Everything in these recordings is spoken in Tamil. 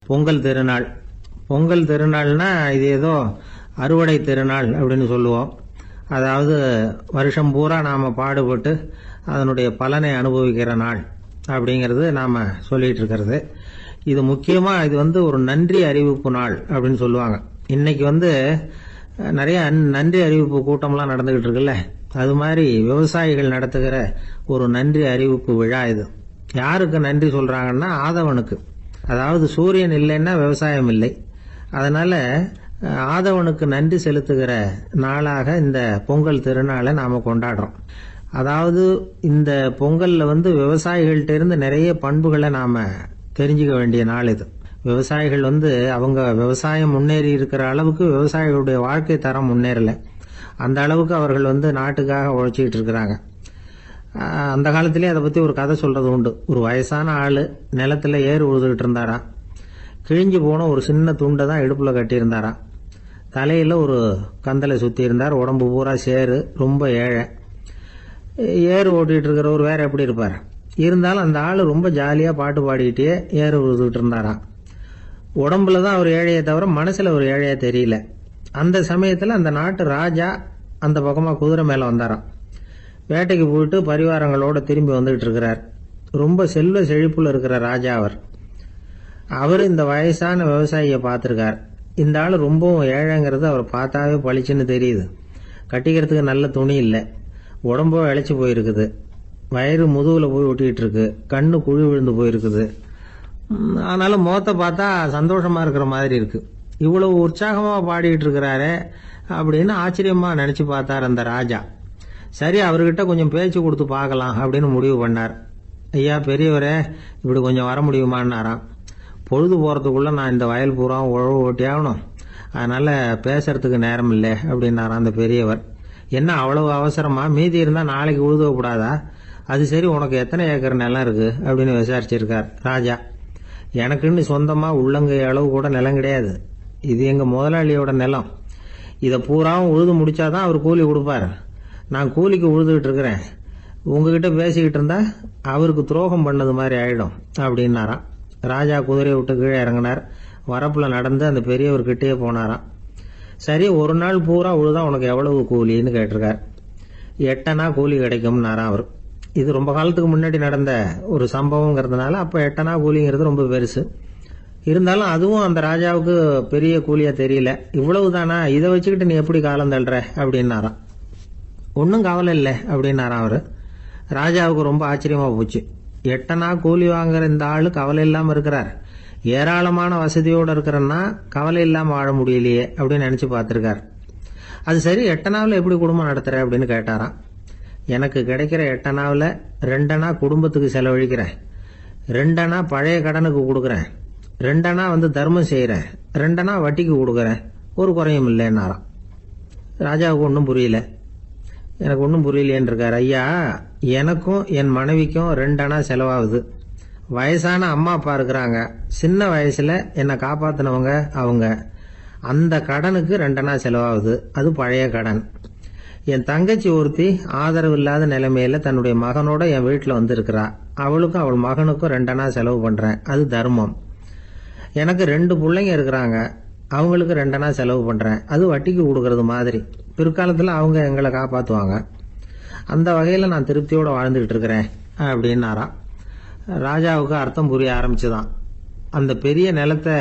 பொங்கல் திருநாள். பொங்கல் திருநாள்னா இது ஏதோ அறுவடை திருநாள் அப்படின்னு சொல்லுவோம். அதாவது வருஷம் பூரா நாம் பாடுபட்டு அதனுடைய பலனை அனுபவிக்கிற நாள் அப்படிங்கிறது நாம் சொல்லிட்டு இருக்கிறது. இது முக்கியமாக இது ஒரு நன்றி அறிவிப்பு நாள் அப்படின்னு சொல்லுவாங்க. இன்னைக்கு நிறைய நன்றி அறிவிப்பு கூட்டம்லாம் நடந்துகிட்டு இருக்குல்ல, அது மாதிரி விவசாயிகள் நடத்துகிற ஒரு நன்றி அறிவிப்பு விழா இது. யாருக்கு நன்றி சொல்றாங்கன்னா ஆதவனுக்கு. அதாவது சூரியன் இல்லைன்னா விவசாயம் இல்லை. அதனால ஆதவனுக்கு நன்றி செலுத்துகிற நாளாக இந்த பொங்கல் திருநாளை நாம கொண்டாடுறோம். அதாவது இந்த பொங்கல்ல விவசாயிகள்ட்ட இருந்து நிறைய பண்புகளை நாம தெரிஞ்சுக்க வேண்டிய நாள் இது. விவசாயிகள் அவங்க விவசாயம் முன்னேறி இருக்கிற அளவுக்கு விவசாயிகளுடைய வாழ்க்கை தரம் முன்னேறல. அந்த அளவுக்கு அவர்கள் நாட்டுக்காக உழைச்சிக்கிட்டு இருக்கிறாங்க. அந்த காலத்திலே அதை பத்தி ஒரு கதை சொல்றது உண்டு. ஒரு வயசான ஆளு நிலத்துல ஏறு உழுதுகிட்டு இருந்தாராம். கிழிஞ்சு போன ஒரு சின்ன துண்டை தான் இடுப்புல கட்டியிருந்தாராம். தலையில ஒரு கந்தலை சுத்தி இருந்தார். உடம்பு பூரா சேரு, ரொம்ப ஏழை. ஏறு ஓட்டிட்டு இருக்கிறவர் வேற எப்படி இருப்பார்? இருந்தாலும் அந்த ஆளு ரொம்ப ஜாலியா பாட்டு பாடிக்கிட்டே ஏறு உழுதுகிட்டு இருந்தாராம். உடம்புல தான் அவர் ஏழையை தவிர மனசுல ஒரு ஏழையா தெரியல. அந்த சமயத்துல அந்த நாட்டு ராஜா அந்த பக்கமா குதிரை மேல வந்தாராம். வேட்டைக்கு போயிட்டு பரிவாரங்களோட திரும்பி வந்துகிட்டு இருக்கிறார். ரொம்ப செல்வ செழிப்புல இருக்கிற ராஜா அவர் இந்த வயசான விவசாயியை பார்த்திருக்கார். இந்த ஆளு ரொம்பவும் ஏழைங்கிறது அவர் பார்த்தாவே பளிச்சுன்னு தெரியுது. கட்டிக்கிறதுக்கு நல்ல துணி இல்லை, உடம்போ இழைச்சி போயிருக்குது, வயிறு முதுகுல போய் ஒட்டிக்கிட்டு இருக்கு, கண்ணு குழி விழுந்து போயிருக்குது. ஆனாலும் முகத்தை பார்த்தா சந்தோஷமா இருக்கிற மாதிரி இருக்கு. இவ்வளவு உற்சாகமா பாடிக்கிட்டு இருக்கிறாரே அப்படின்னு ஆச்சரியமா நினைச்சு பார்த்தார் அந்த ராஜா. சரி, அவர்கிட்ட கொஞ்சம் பேச்சு கொடுத்து பார்க்கலாம் அப்படின்னு முடிவு பண்ணார். ஐயா பெரியவரே, இப்படி கொஞ்சம் வர முடியுமான்னாராம். பொழுது போறதுக்குள்ள நான் இந்த வயல் பூரா உழவு ஓட்டி ஆகணும், அதனால பேசுறதுக்கு நேரம் இல்லை அப்படின்னாராம் அந்த பெரியவர். என்ன அவ்வளவு அவசரமா? மீதி இருந்தா நாளைக்கு உழுதக்கூடாதா? அது சரி, உனக்கு எத்தனை ஏக்கர் நிலம் இருக்கு அப்படின்னு விசாரிச்சிருக்கார் ராஜா. எனக்குன்னு சொந்தமா உள்ளங்கை அளவு கூட நிலம் கிடையாது. இது எங்க முதலாளியோட நிலம். இதை பூராவும் உழுது முடிச்சாதான் அவர் கூலி கொடுப்பார். நான் கூலிக்கு உழுதுகிட்டு இருக்கிறேன். உங்ககிட்ட பேசிக்கிட்டு இருந்தா அவருக்கு துரோகம் பண்ணது மாதிரி ஆயிடும் அப்படின்னாராம். ராஜா குதிரையை விட்டு கீழே இறங்கினார். வரப்புல நடந்து அந்த பெரியவர்கிட்டயே போனாராம். சரி, ஒரு நாள் பூரா உழுதா உனக்கு எவ்வளவு கூலின்னு கேட்டிருக்கார். 8 அணா கூலி கிடைக்கும்னாராம் அவர். இது ரொம்ப காலத்துக்கு முன்னாடி நடந்த ஒரு சம்பவங்கிறதுனால அப்ப 8 அணா கூலிங்கிறது ரொம்ப பெருசு. இருந்தாலும் அதுவும் அந்த ராஜாவுக்கு பெரிய கூலியா தெரியல. இவ்வளவுதானா, இதை வச்சுக்கிட்டு நீ எப்படி காலம் தள்ளுற அப்படின்னாராம். ஒன்னும் கவலை இல்லை அப்படின்னாராம் அவரு. ராஜாவுக்கு ரொம்ப ஆச்சரியமா போச்சு. 8 அணா கூலி வாங்குற இந்த ஆளு கவலை இல்லாம இருக்கிறார், ஏராளமான வசதியோட இருக்கிறன்னா கவலை இல்லாம வாழ முடியலையே அப்படின்னு நினைச்சு பார்த்திருக்கார். அது சரி, 8 அணாவில் எப்படி குடும்பம் நடத்துற அப்படின்னு கேட்டாராம். எனக்கு கிடைக்கிற 8 அணாவில் 2 அணா குடும்பத்துக்கு செலவழிக்கிறேன், 2 அணா பழைய கடனுக்கு கொடுக்கறேன், 2 அணா தர்மம் செய்யறேன், 2 அணா வட்டிக்கு கொடுக்கறேன், ஒரு குறையும் இல்லைன்னாராம். ராஜாவுக்கு ஒன்றும் புரியல. எனக்கு ஒன்றும் புரியலேன்னு இருக்காரு. ஐயா, எனக்கும் என் மனைவிக்கும் 2 அணா செலவாகுது. வயசான அம்மா அப்பா இருக்கிறாங்க, சின்ன வயசுல என்னை காப்பாத்தினவங்க அவங்க. அந்த கடனுக்கு 2 அணா செலவாகுது, அது பழைய கடன். என் தங்கச்சி ஒருத்தி ஆதரவு இல்லாத நிலைமையில தன்னுடைய மகனோட என் வீட்டுல இருக்கிறா. அவளுக்கும் அவள் மகனுக்கும் 2 அணா செலவு பண்றேன், அது தர்மம். எனக்கு 2 பிள்ளைங்க இருக்கிறாங்க, அவங்களுக்கு 2 அணா செலவு பண்றேன், அது வட்டிக்கு கொடுக்கறது மாதிரி. பிற்காலத்துல அவங்க எங்களை காப்பாத்துவாங்க. அந்த வகையில நான் திருப்தியோட வாழ்ந்துகிட்டு இருக்கிறேன் அப்படின்னாராம். ராஜாவுக்கு அர்த்தம் புரிய ஆரம்பிச்சுதான். அந்த பெரிய நிலத்தை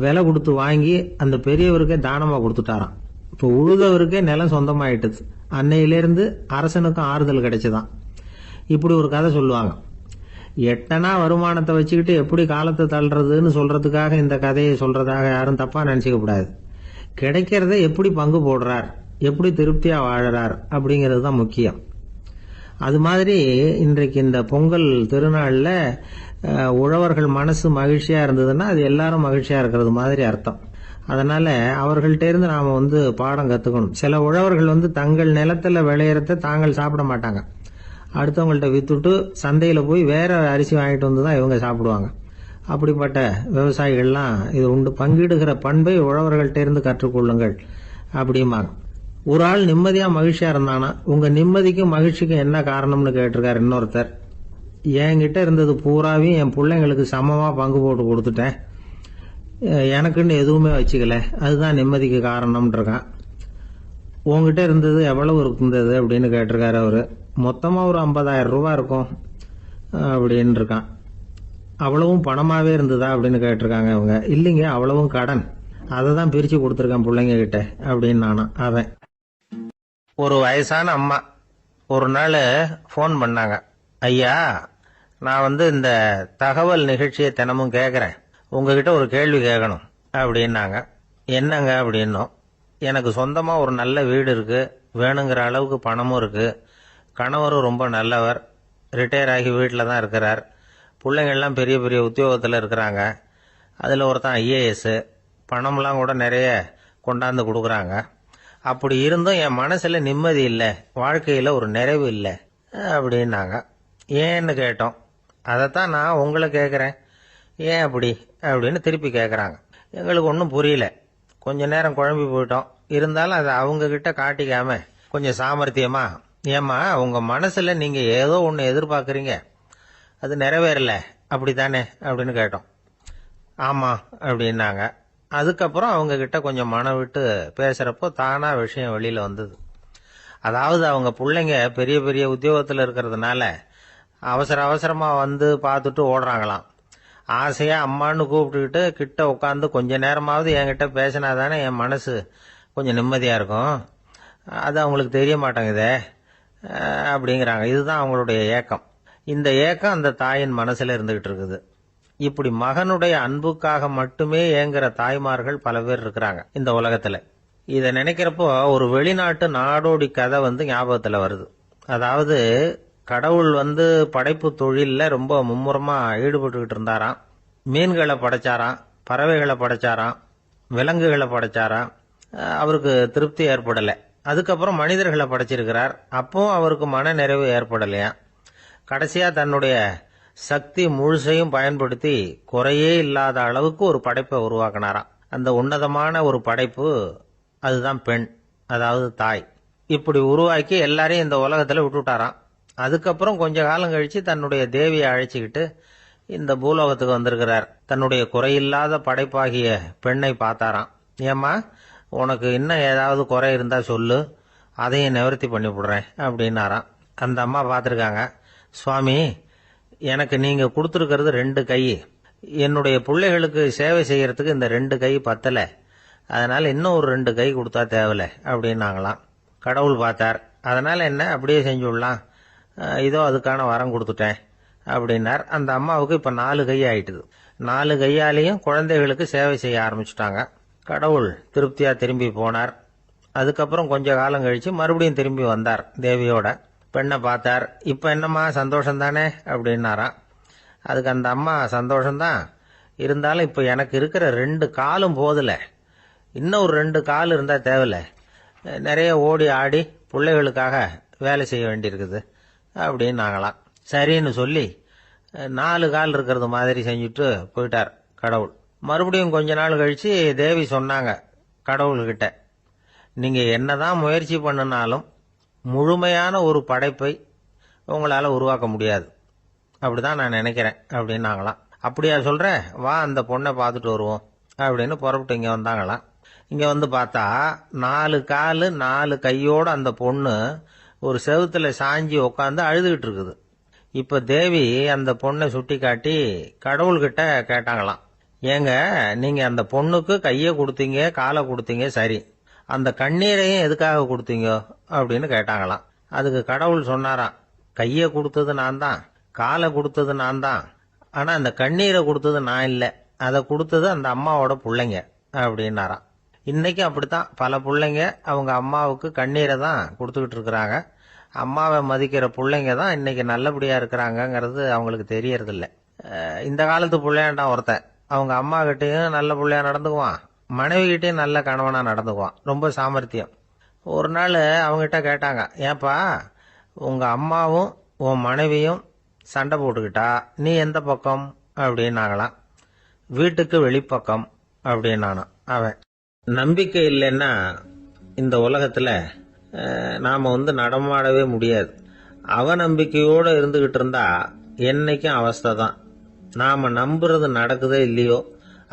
விலை கொடுத்து வாங்கி அந்த பெரியவருக்கே தானமா கொடுத்துட்டாராம். இப்போ உழுதவருக்கே நிலம் சொந்தமாயிட்டது. அன்னையிலிருந்து அரசனுக்கும் ஆறுதல் கிடைச்சுதான். இப்படி ஒரு கதை சொல்லுவாங்க. 8 அணா வருமானத்தை வச்சுக்கிட்டு எப்படி காலத்தை தள்ளுறதுன்னு சொல்றதுக்காக இந்த கதையை சொல்றதாக யாரும் தப்பா நினைச்சுக்க கூடாது. கிடைக்கிறத எப்படி பங்கு போடுறார், எப்படி திருப்தியா வாழறார் அப்படிங்கிறது தான் முக்கியம். அது மாதிரி இன்றைக்கு இந்த பொங்கல் திருநாள்ல உழவர்கள் மனசு மகிழ்ச்சியா இருந்ததுன்னா அது எல்லாரும் மகிழ்ச்சியா இருக்கிறது மாதிரி அர்த்தம். அதனால அவர்கள்ட்ட இருந்து நாம பாடம் கத்துக்கணும். சில உழவர்கள் தங்கள் நிலத்துல விளையறத தாங்கள் சாப்பிட மாட்டாங்க, அடுத்தவங்கள்ட்ட வித்துட்டு சந்தையில போய் வேற அரிசி வாங்கிட்டு வந்துதான் இவங்க சாப்பிடுவாங்க. அப்படிப்பட்ட விவசாயிகள்லாம் இது உண்டு. பங்கிடுகிற பண்பை உழவர்கள்ட்ட இருந்து கற்றுக்கொள்ளுங்கள் அப்படிம்பாங்க. ஒரு ஆள் நிம்மதியா மகிழ்ச்சியா இருந்தானா, உங்க நிம்மதிக்கும் மகிழ்ச்சிக்கும் என்ன காரணம்னு கேட்டிருக்காரு இன்னொருத்தர். என்கிட்ட இருந்தது பூராவையும் என் பிள்ளைங்களுக்கு சமமா பங்கு போட்டு கொடுத்துட்டேன், எனக்குன்னு எதுவுமே வச்சுக்கல, அதுதான் நிம்மதிக்கு காரணம்ன்றிருக்கான். உங்ககிட்ட இருந்தது எவ்வளவு இருந்தது அப்படின்னு கேட்டிருக்காரு அவரு. மொத்தமாக ஒரு 50,000 ரூபா இருக்கும் அப்படின்னு இருக்கான். அவ்வளவும் பணமாகவே இருந்ததா அப்படின்னு கேட்டிருக்காங்க அவங்க. இல்லைங்க, அவ்வளவும் கடன், அதை தான் பிரித்து கொடுத்துருக்கேன் பிள்ளைங்க கிட்ட அப்படின்னு நானும். அவன் ஒரு வயசான அம்மா ஒரு நாள் ஃபோன் பண்ணாங்க. ஐயா, நான் இந்த தகவல் நிகழ்ச்சியை தினமும் கேட்குறேன், உங்ககிட்ட ஒரு கேள்வி கேட்கணும் அப்படின்னாங்க. என்னங்க அப்படின்னோம். எனக்கு சொந்தமாக ஒரு நல்ல வீடு இருக்கு, வேணுங்கிற அளவுக்கு பணமும் இருக்கு, கணவரும் ரொம்ப நல்லவர், ரிட்டையர் ஆகி வீட்டில் தான் இருக்கிறார், பிள்ளைங்கள்லாம் பெரிய பெரிய உத்தியோகத்தில் இருக்கிறாங்க, அதில் ஒருத்தன் ஐஏஎஸ், பணம்லாம் கூட நிறைய கொண்டாந்து கொடுக்குறாங்க. அப்படி இருந்தும் என் மனசில் நிம்மதி இல்லை, வாழ்க்கையில் ஒரு நிறைவு இல்லை அப்படின்னாங்க. ஏன்னு கேட்டோம். அதைத்தான் நான் உங்களை கேட்குறேன், ஏன் அப்படி அப்படின்னு திருப்பி கேட்குறாங்க. எங்களுக்கு ஒன்றும் புரியல, கொஞ்ச நேரம் குழம்பி போயிட்டோம். இருந்தாலும் அதை அவங்கக்கிட்ட காட்டிக்காம கொஞ்சம் சாமர்த்தியமா, ஏம்மா உங்கள் மனசில் நீங்கள் ஏதோ ஒன்று எதிர்பார்க்குறீங்க, அது நிறைவேறல அப்படித்தானே அப்படின்னு கேட்டோம். ஆமாம் அப்படின்னாங்க. அதுக்கப்புறம் அவங்கக்கிட்ட கொஞ்சம் மனம் விட்டு பேசுகிறப்போ தானாக விஷயம் வெளியில் வந்தது. அதாவது அவங்க பிள்ளைங்க பெரிய பெரிய உத்தியோகத்தில் இருக்கிறதுனால அவசர அவசரமாக பார்த்துட்டு ஓடுறாங்களாம். ஆசையாக அம்மான்னு கூப்பிட்டுக்கிட்டு கிட்ட உட்காந்து கொஞ்ச நேரமாவது என்கிட்ட பேசினா தானே என் மனசு கொஞ்சம் நிம்மதியாக இருக்கும், அது அவங்களுக்கு தெரிய மாட்டேங்குதே அப்படிங்கிறாங்க. இதுதான் அவங்களுடைய ஏக்கம். இந்த ஏக்கம் அந்த தாயின் மனசில் இருந்துகிட்டு இருக்குது. இப்படி மகனுடைய அன்புக்காக மட்டுமே ஏங்குற தாய்மார்கள் பல பேர் இருக்கிறாங்க இந்த உலகத்தில். இதை நினைக்கிறப்போ ஒரு வெளிநாட்டு நாடோடி கதை ஞாபகத்தில் வருது. அதாவது கடவுள் படைப்பு தொழிலில் ரொம்ப மும்முரமாக ஈடுபட்டுக்கிட்டு இருந்தாராம். மீன்களை படைச்சாராம், பறவைகளை படைச்சாராம், விலங்குகளை படைச்சாராம். அவருக்கு திருப்தி ஏற்படலை. அதுக்கப்புறம் மனிதர்களை படைச்சிருக்கிறார். அப்பவும் அவருக்கு மன நிறைவு ஏற்படலையா. கடைசியாக தன்னுடைய சக்தி முழுசையும் பயன்படுத்தி குறையே இல்லாத அளவுக்கு ஒரு படைப்பை உருவாக்கினாராம். அந்த உன்னதமான ஒரு படைப்பு அதுதான் பெண், அதாவது தாய். இப்படி உருவாக்கி எல்லாரையும் இந்த உலகத்தில் விட்டுவிட்டாராம். அதுக்கப்புறம் கொஞ்ச காலம் கழிச்சு தன்னுடைய தேவியை அழைச்சிக்கிட்டு இந்த பூலோகத்துக்கு வந்திருக்கிறார். தன்னுடைய குறையில்லாத படைப்பாகிய பெண்ணை பார்த்தாராம். ஏம்மா, உனக்கு இன்னும் ஏதாவது குறை இருந்தா சொல்லு, அதையும் நிவர்த்தி பண்ணி விடுறேன் அப்படின்னாராம். அந்த அம்மா பார்த்துருக்காங்க. சுவாமி, எனக்கு நீங்க கொடுத்துருக்கிறது 2 கை, என்னுடைய பிள்ளைகளுக்கு சேவை செய்யறதுக்கு இந்த 2 கை பத்தலை, அதனால இன்னும் ஒரு 2 கை கொடுத்தா தேவலை அப்படின்னாங்களாம். கடவுள் பார்த்தார். அதனால என்ன, அப்படியே செஞ்சு விடலாம், இதோ அதுக்கான வரம் கொடுத்துட்டேன் அப்படின்னார். அந்த அம்மாவுக்கு இப்போ 4 கை ஆயிட்டுது. 4 கையாலேயும் குழந்தைகளுக்கு சேவை செய்ய ஆரம்பிச்சுட்டாங்க. கடவுள் திருப்தியா திரும்பி போனார். அதுக்கப்புறம் கொஞ்ச காலம் கழிச்சு மறுபடியும் திரும்பி வந்தார் தேவியோட. பெண்ணை பார்த்தார். இப்போ என்னம்மா சந்தோஷம் தானே அப்படின்னாராம். அதுக்கு அந்த அம்மா, சந்தோஷம்தான், இருந்தாலும் இப்போ எனக்கு இருக்கிற 2 காலும் போதல, இன்னும் ஒரு 2 கால் இருந்தால் தேவையில்லை, நிறைய ஓடி ஆடி பிள்ளைகளுக்காக வேலை செய்ய வேண்டியிருக்குது அப்படின்னாங்களாம். சரின்னு சொல்லி 4 கால் இருக்கிறது மாதிரி செஞ்சுட்டு போயிட்டார் கடவுள். மறுபடியும் கொஞ்ச நாள் கழிச்சு தேவி சொன்னாங்க கடவுள்கிட்ட, நீங்க என்னதான் முயற்சி பண்ணினாலும் முழுமையான ஒரு படைப்பை உங்களால உருவாக்க முடியாது, அப்படிதான் நான் நினைக்கிறேன் அப்படின்னாங்களாம். அப்படியா சொல்ற, வா அந்த பொண்ணை பார்த்துட்டு வருவோம் அப்படின்னு புறப்பட்டு இங்க வந்தாங்களாம். இங்க பார்த்தா 4 காலு 4 கையோட அந்த பொண்ணு ஒரு செவுத்துல சாஞ்சி உட்காந்து அழுதுகிட்டு இருக்குது. இப்ப தேவி அந்த பொண்ணை சுட்டி காட்டி கடவுள்கிட்ட கேட்டாங்களாம், ஏங்க நீங்க அந்த பொண்ணுக்கு கையை கொடுத்தீங்க, காலை கொடுத்தீங்க, சரி, அந்த கண்ணீரையும் எதுக்காக கொடுத்தீங்க அப்படின்னு கேட்டாங்களாம். அதுக்கு கடவுள் சொன்னாராம், கையை கொடுத்தது நான் தான், காலை கொடுத்தது நான் தான், ஆனா அந்த கண்ணீரை கொடுத்தது நான் இல்லை, அதை கொடுத்தது அந்த அம்மாவோட பிள்ளைங்க அப்படின்னாராம். இன்னைக்கு அப்படித்தான் பல பிள்ளைங்க அவங்க அம்மாவுக்கு கண்ணீரை தான் கொடுத்துக்கிட்டு இருக்கிறாங்க. அம்மாவை மதிக்கிற பிள்ளைங்க தான் இன்னைக்கு நல்லபடியா இருக்கிறாங்கிறது அவங்களுக்கு தெரியறதில்ல. இந்த காலத்து பிள்ளையாண்டான் ஒருத்தன் அவங்க அம்மா கிட்டையும் நல்ல பிள்ளையா நடந்துக்குவான், மனைவி கிட்டையும் நல்ல கணவனா நடந்துக்குவான், ரொம்ப சாமர்த்தியம். ஒரு நாள் அவங்ககிட்ட கேட்டாங்க, ஏப்பா உங்க அம்மாவும் உன் மனைவியும் சண்டை போட்டுக்கிட்டா நீ எந்த பக்கம் அப்படின்னாங்களாம். வீட்டுக்கு வெளிப்பக்கம் அப்படின்னானான் அவன். நம்பிக்கை இல்லைன்னா இந்த உலகத்துல நாம நடமாடவே முடியாது. அவநம்பிக்கையோட இருந்துகிட்டு இருந்தா என்னைக்கும் அவஸ்தை தான். நாம நம்புறது நடக்குதோ இல்லையோ,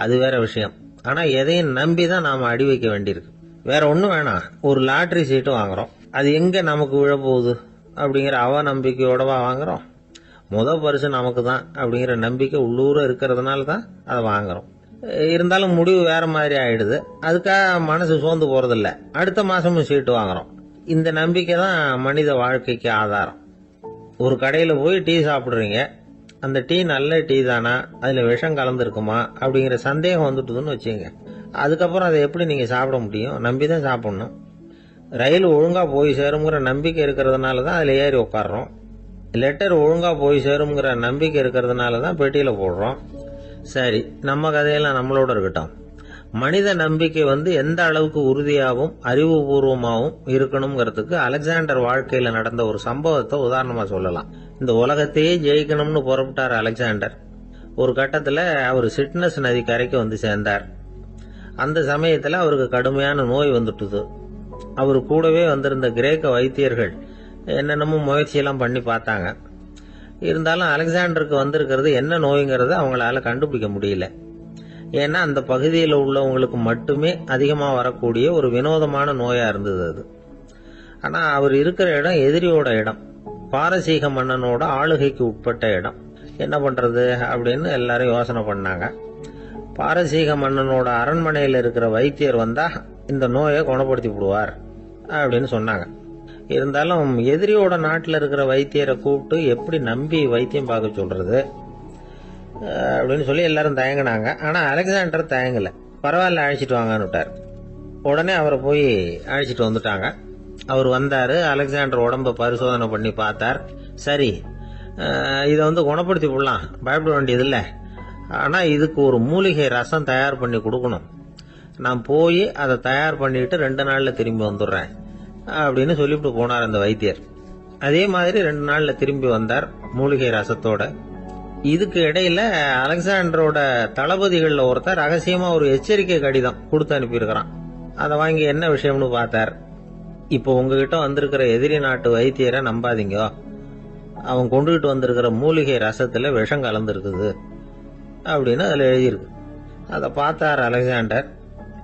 அது வேற விஷயம். ஆனா எதையும் நம்பி தான் நாம அடி வைக்க வேண்டியிருக்கு. வேற ஒன்றும் வேணாம், ஒரு லாட்டரி சீட்டு வாங்குறோம், அது எங்க நமக்கு விழப்போகுது அப்படிங்கிற நம்பிக்கையோடவா வாங்குறோம். பரிசு நமக்கு தான் அப்படிங்கிற நம்பிக்கை உள்ளூர இருக்கிறதுனால தான் அதை வாங்குறோம். இருந்தாலும் முடிவு வேற மாதிரி ஆயிடுது. அதுக்காக மனசு சோர்ந்து போறதில்ல, அடுத்த மாசமும் சீட்டு வாங்குறோம். இந்த நம்பிக்கை தான் மனித வாழ்க்கைக்கு ஆதாரம். ஒரு கடையில் போய் டீ சாப்பிட்றீங்க, அந்த டீ நல்ல டீ தானா, அதில் விஷம் கலந்துருக்குமா அப்படிங்கிற சந்தேகம் வந்துட்டுதுன்னு வச்சுங்க. அதுக்கப்புறம் அதை எப்படி நீங்கள் சாப்பிட முடியும்? நம்பி தான் சாப்பிட்ணும். ரயில் ஒழுங்காக போய் சேருங்கிற நம்பிக்கை இருக்கிறதுனால தான் அதில் ஏறி உட்காடுறோம். லெட்டர் ஒழுங்காக போய் சேருங்கிற நம்பிக்கை இருக்கிறதுனால தான் பெட்டியில் போடுறோம். சரி, நம்ம கதையெல்லாம் நம்மளோட இருக்கட்டும். மனித நம்பிக்கை எந்த அளவுக்கு உறுதியாகவும் அறிவுபூர்வமாகவும் இருக்கணுங்கிறதுக்கு அலெக்சாண்டர் வாழ்க்கையில் நடந்த ஒரு சம்பவத்தை உதாரணமாக சொல்லலாம். இந்த உலகத்தையே ஜெயிக்கணும்னு புறப்பட்டார் அலெக்சாண்டர். ஒரு கட்டத்தில் அவர் சிட்னஸ் நதி கரைக்கு சேர்ந்தார். அந்த சமயத்தில் அவருக்கு கடுமையான நோய் வந்துட்டுது. அவர் கூடவே வந்திருந்த கிரேக்க வைத்தியர்கள் என்னென்னமோ முயற்சியெல்லாம் பண்ணி பார்த்தாங்க. இருந்தாலும் அலெக்சாண்டருக்கு வந்திருக்கிறது என்ன நோய்ங்கிறத அவங்களால கண்டுபிடிக்க முடியல. ஏன்னா அந்த பகுதியில் உள்ளவங்களுக்கு மட்டுமே அதிகமாக வரக்கூடிய ஒரு வினோதமான நோயா இருந்தது அது. ஆனால் அவர் இருக்கிற இடம் எதிரியோட இடம், பாரசீக மன்னனோட ஆளுகைக்கு உட்பட்ட இடம். என்ன பண்றது அப்படின்னு எல்லாரும் யோசனை பண்ணாங்க. பாரசீக மன்னனோட அரண்மனையில் இருக்கிற வைத்தியர் வந்தா இந்த நோயை குணப்படுத்தி விடுவார் அப்படின்னு சொன்னாங்க. இருந்தாலும் எதிரியோட நாட்டில் இருக்கிற வைத்தியரை கூப்பிட்டு எப்படி நம்பி வைத்தியம் பார்க்க சொல்றது அப்படின்னு சொல்லி எல்லாரும் தயங்கினாங்க. ஆனால் அலெக்சாண்டர் தயங்கலை. பரவாயில்ல, அழைச்சிட்டு வாங்கன்னு விட்டார். உடனே அவரை போய் அழைச்சிட்டு வந்துட்டாங்க. அவர் வந்தார். அலெக்சாண்டர் உடம்பை பரிசோதனை பண்ணி பார்த்தார். சரி, இதை குணப்படுத்தி விடலாம், பயப்பட வேண்டியதில்லை. ஆனால் இதுக்கு ஒரு மூலிகை ரசம் தயார் பண்ணி கொடுக்கணும். நான் போய் அதை தயார் பண்ணிட்டு 2 நாளில் திரும்பி வந்துடுறேன் அப்படின்னு சொல்லிவிட்டு போனார் அந்த வைத்தியர். அதே மாதிரி 2 நாளில் திரும்பி வந்தார் மூலிகை ரசத்தோட. இதுக்கு இடையில அலெக்சாண்டரோட தளபதிகளில் ஒருத்தர் ரகசியமா ஒரு எச்சரிக்கை கடிதம் கொடுத்து அனுப்பியிருக்கிறான். அதை வாங்கி என்ன விஷயம்னு பார்த்தார். இப்போ உங்ககிட்ட வந்திருக்கிற எதிரி நாட்டு வைத்தியரை நம்பாதீங்க, அவன் கொண்டுகிட்டு வந்திருக்கிற மூலிகை ரசத்துல விஷம் கலந்துருக்குது அப்படின்னு அதில் எழுதியிருக்கு. அதை பார்த்தார் அலெக்சாண்டர்.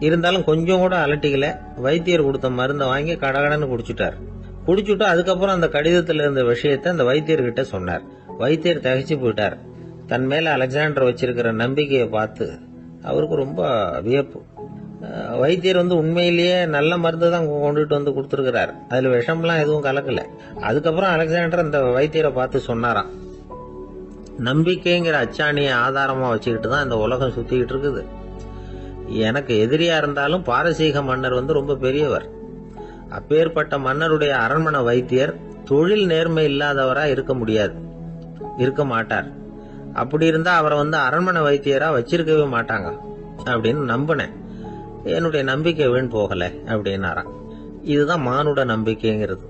இருந்தாலும் கொஞ்சம் கூட அலட்டிக்கல. வைத்தியர் கொடுத்த மருந்தை வாங்கி கடகடன்னு குடிச்சுட்டார். குடிச்சுட்டு அதுக்கப்புறம் அந்த கடிதத்தில் இருந்த விஷயத்தை அந்த வைத்தியர்கிட்ட சொன்னார். வைத்தியர் தகைச்சு போயிட்டார். தன் மேல அலெக்சாண்டர் வச்சிருக்கிற நம்பிக்கையை பார்த்து அவருக்கு ரொம்ப வியப்பு. வைத்தியர் உண்மையிலேயே நல்ல மருந்து தான் கொண்டுட்டு கொடுத்துருக்கிறார், அதுல விஷம்லாம் எதுவும் கலக்கல. அதுக்கப்புறம் அலெக்சாண்டர் அந்த வைத்தியரை பார்த்து சொன்னாராம், நம்பிக்கைங்கிற அச்சாணியை ஆதாரமா வச்சுக்கிட்டு தான் இந்த உலகம் சுத்திக்கிட்டு இருக்குது. எனக்கு எதிரியா இருந்தாலும் பாரசீக மன்னர் ரொம்ப பெரியவர். அப்பேற்பட்ட மன்னருடைய அரண்மனை வைத்தியர் தொழில் நேர்மை இல்லாதவரா இருக்க முடியாது, இருக்க மாட்டார். அப்படி இருந்தா அவரை அரண்மனை வைத்தியரா வச்சிருக்கவே மாட்டாங்க அப்படின்னு நம்பினேன். என்னுடைய நம்பிக்கை வீண் போகல அப்படின்னாராம். இதுதான் மானுட நம்பிக்கைங்கிறது.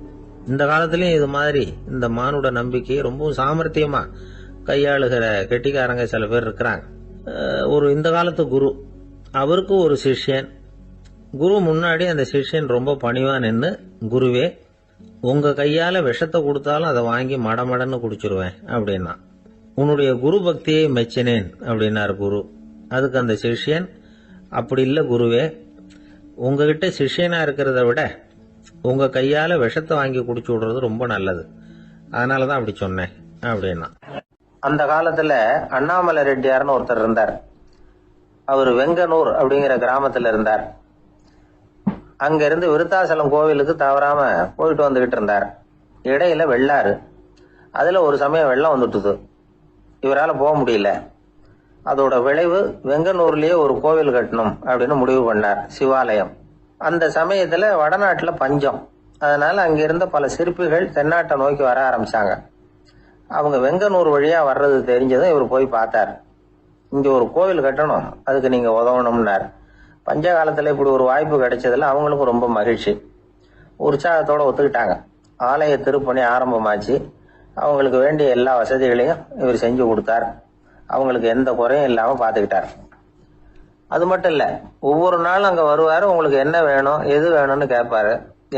இந்த காலத்திலயும் இது மாதிரி இந்த மானுட நம்பிக்கையை ரொம்பவும் சாமர்த்தியமா கையாளுகிற கெட்டிக்காரங்க சில பேர் இருக்கிறாங்க. ஒரு இந்த காலத்து குரு, அவருக்கு ஒரு சிஷ்யன். குரு முன்னாடி அந்த சிஷ்யன் ரொம்ப பணிவா நின்று, குருவே, உங்க கையால விஷத்தை கொடுத்தாலும் அதை வாங்கி மடமடன்னு குடிச்சிருவேன் அப்படின்னா. உன்னுடைய குரு பக்தியை மெச்சினேன் அப்படின்னாரு குரு. அதுக்கு அந்த சிஷ்யன், அப்படி இல்லை குருவே, உங்ககிட்ட சிஷ்யனா இருக்கிறத விட உங்க கையால விஷத்தை வாங்கி குடிச்சு விடுறது ரொம்ப நல்லது, அதனாலதான் அப்படி சொன்னேன் அப்படின்னா. அந்த காலத்துல அண்ணாமலை ரெட்டியார்னு ஒருத்தர் இருந்தார். அவர் வெங்கனூர் அப்படிங்கிற கிராமத்துல இருந்தார். அங்க இருந்து விருத்தாசலம் கோவிலுக்கு தவறாம போயிட்டு வந்துகிட்டு இருந்தார். இடையில வெள்ளாறு, அதுல ஒரு சமயம் வெள்ளம் வந்துட்டுது. இவரால் போக முடியல. அதோட விளைவு வெங்கனூர்லயே ஒரு கோவில் கட்டணும் அப்படின்னு முடிவு பண்ணார், சிவாலயம். அந்த சமயத்துல வடநாட்டுல பஞ்சம். அதனால அங்க இருந்த பல சிற்பிகள் தென்னாட்டை நோக்கி வர ஆரம்பிச்சாங்க. அவங்க வெங்கனூர் வழியா வர்றது தெரிஞ்சதும் இவர் போய் பார்த்தார். இங்க ஒரு கோவில் கட்டணும், அதுக்கு நீங்க உதவணும்னார். பஞ்ச காலத்துல இப்படி ஒரு வாய்ப்பு கிடைச்சதுல அவங்களுக்கும் ரொம்ப மகிழ்ச்சி. உற்சாகத்தோட ஒத்துக்கிட்டாங்க. ஆலய திருப்பணி ஆரம்பமாச்சு. அவங்களுக்கு வேண்டிய எல்லா வசதிகளையும் இவர் செஞ்சு கொடுத்தார். அவங்களுக்கு எந்த குறையும் இல்லாம பாத்துக்கிட்டார். அது மட்டும் இல்ல, ஒவ்வொரு நாளும் அங்க வருவாரு. உங்களுக்கு என்ன வேணும், எது வேணும்னு கேட்பாரு.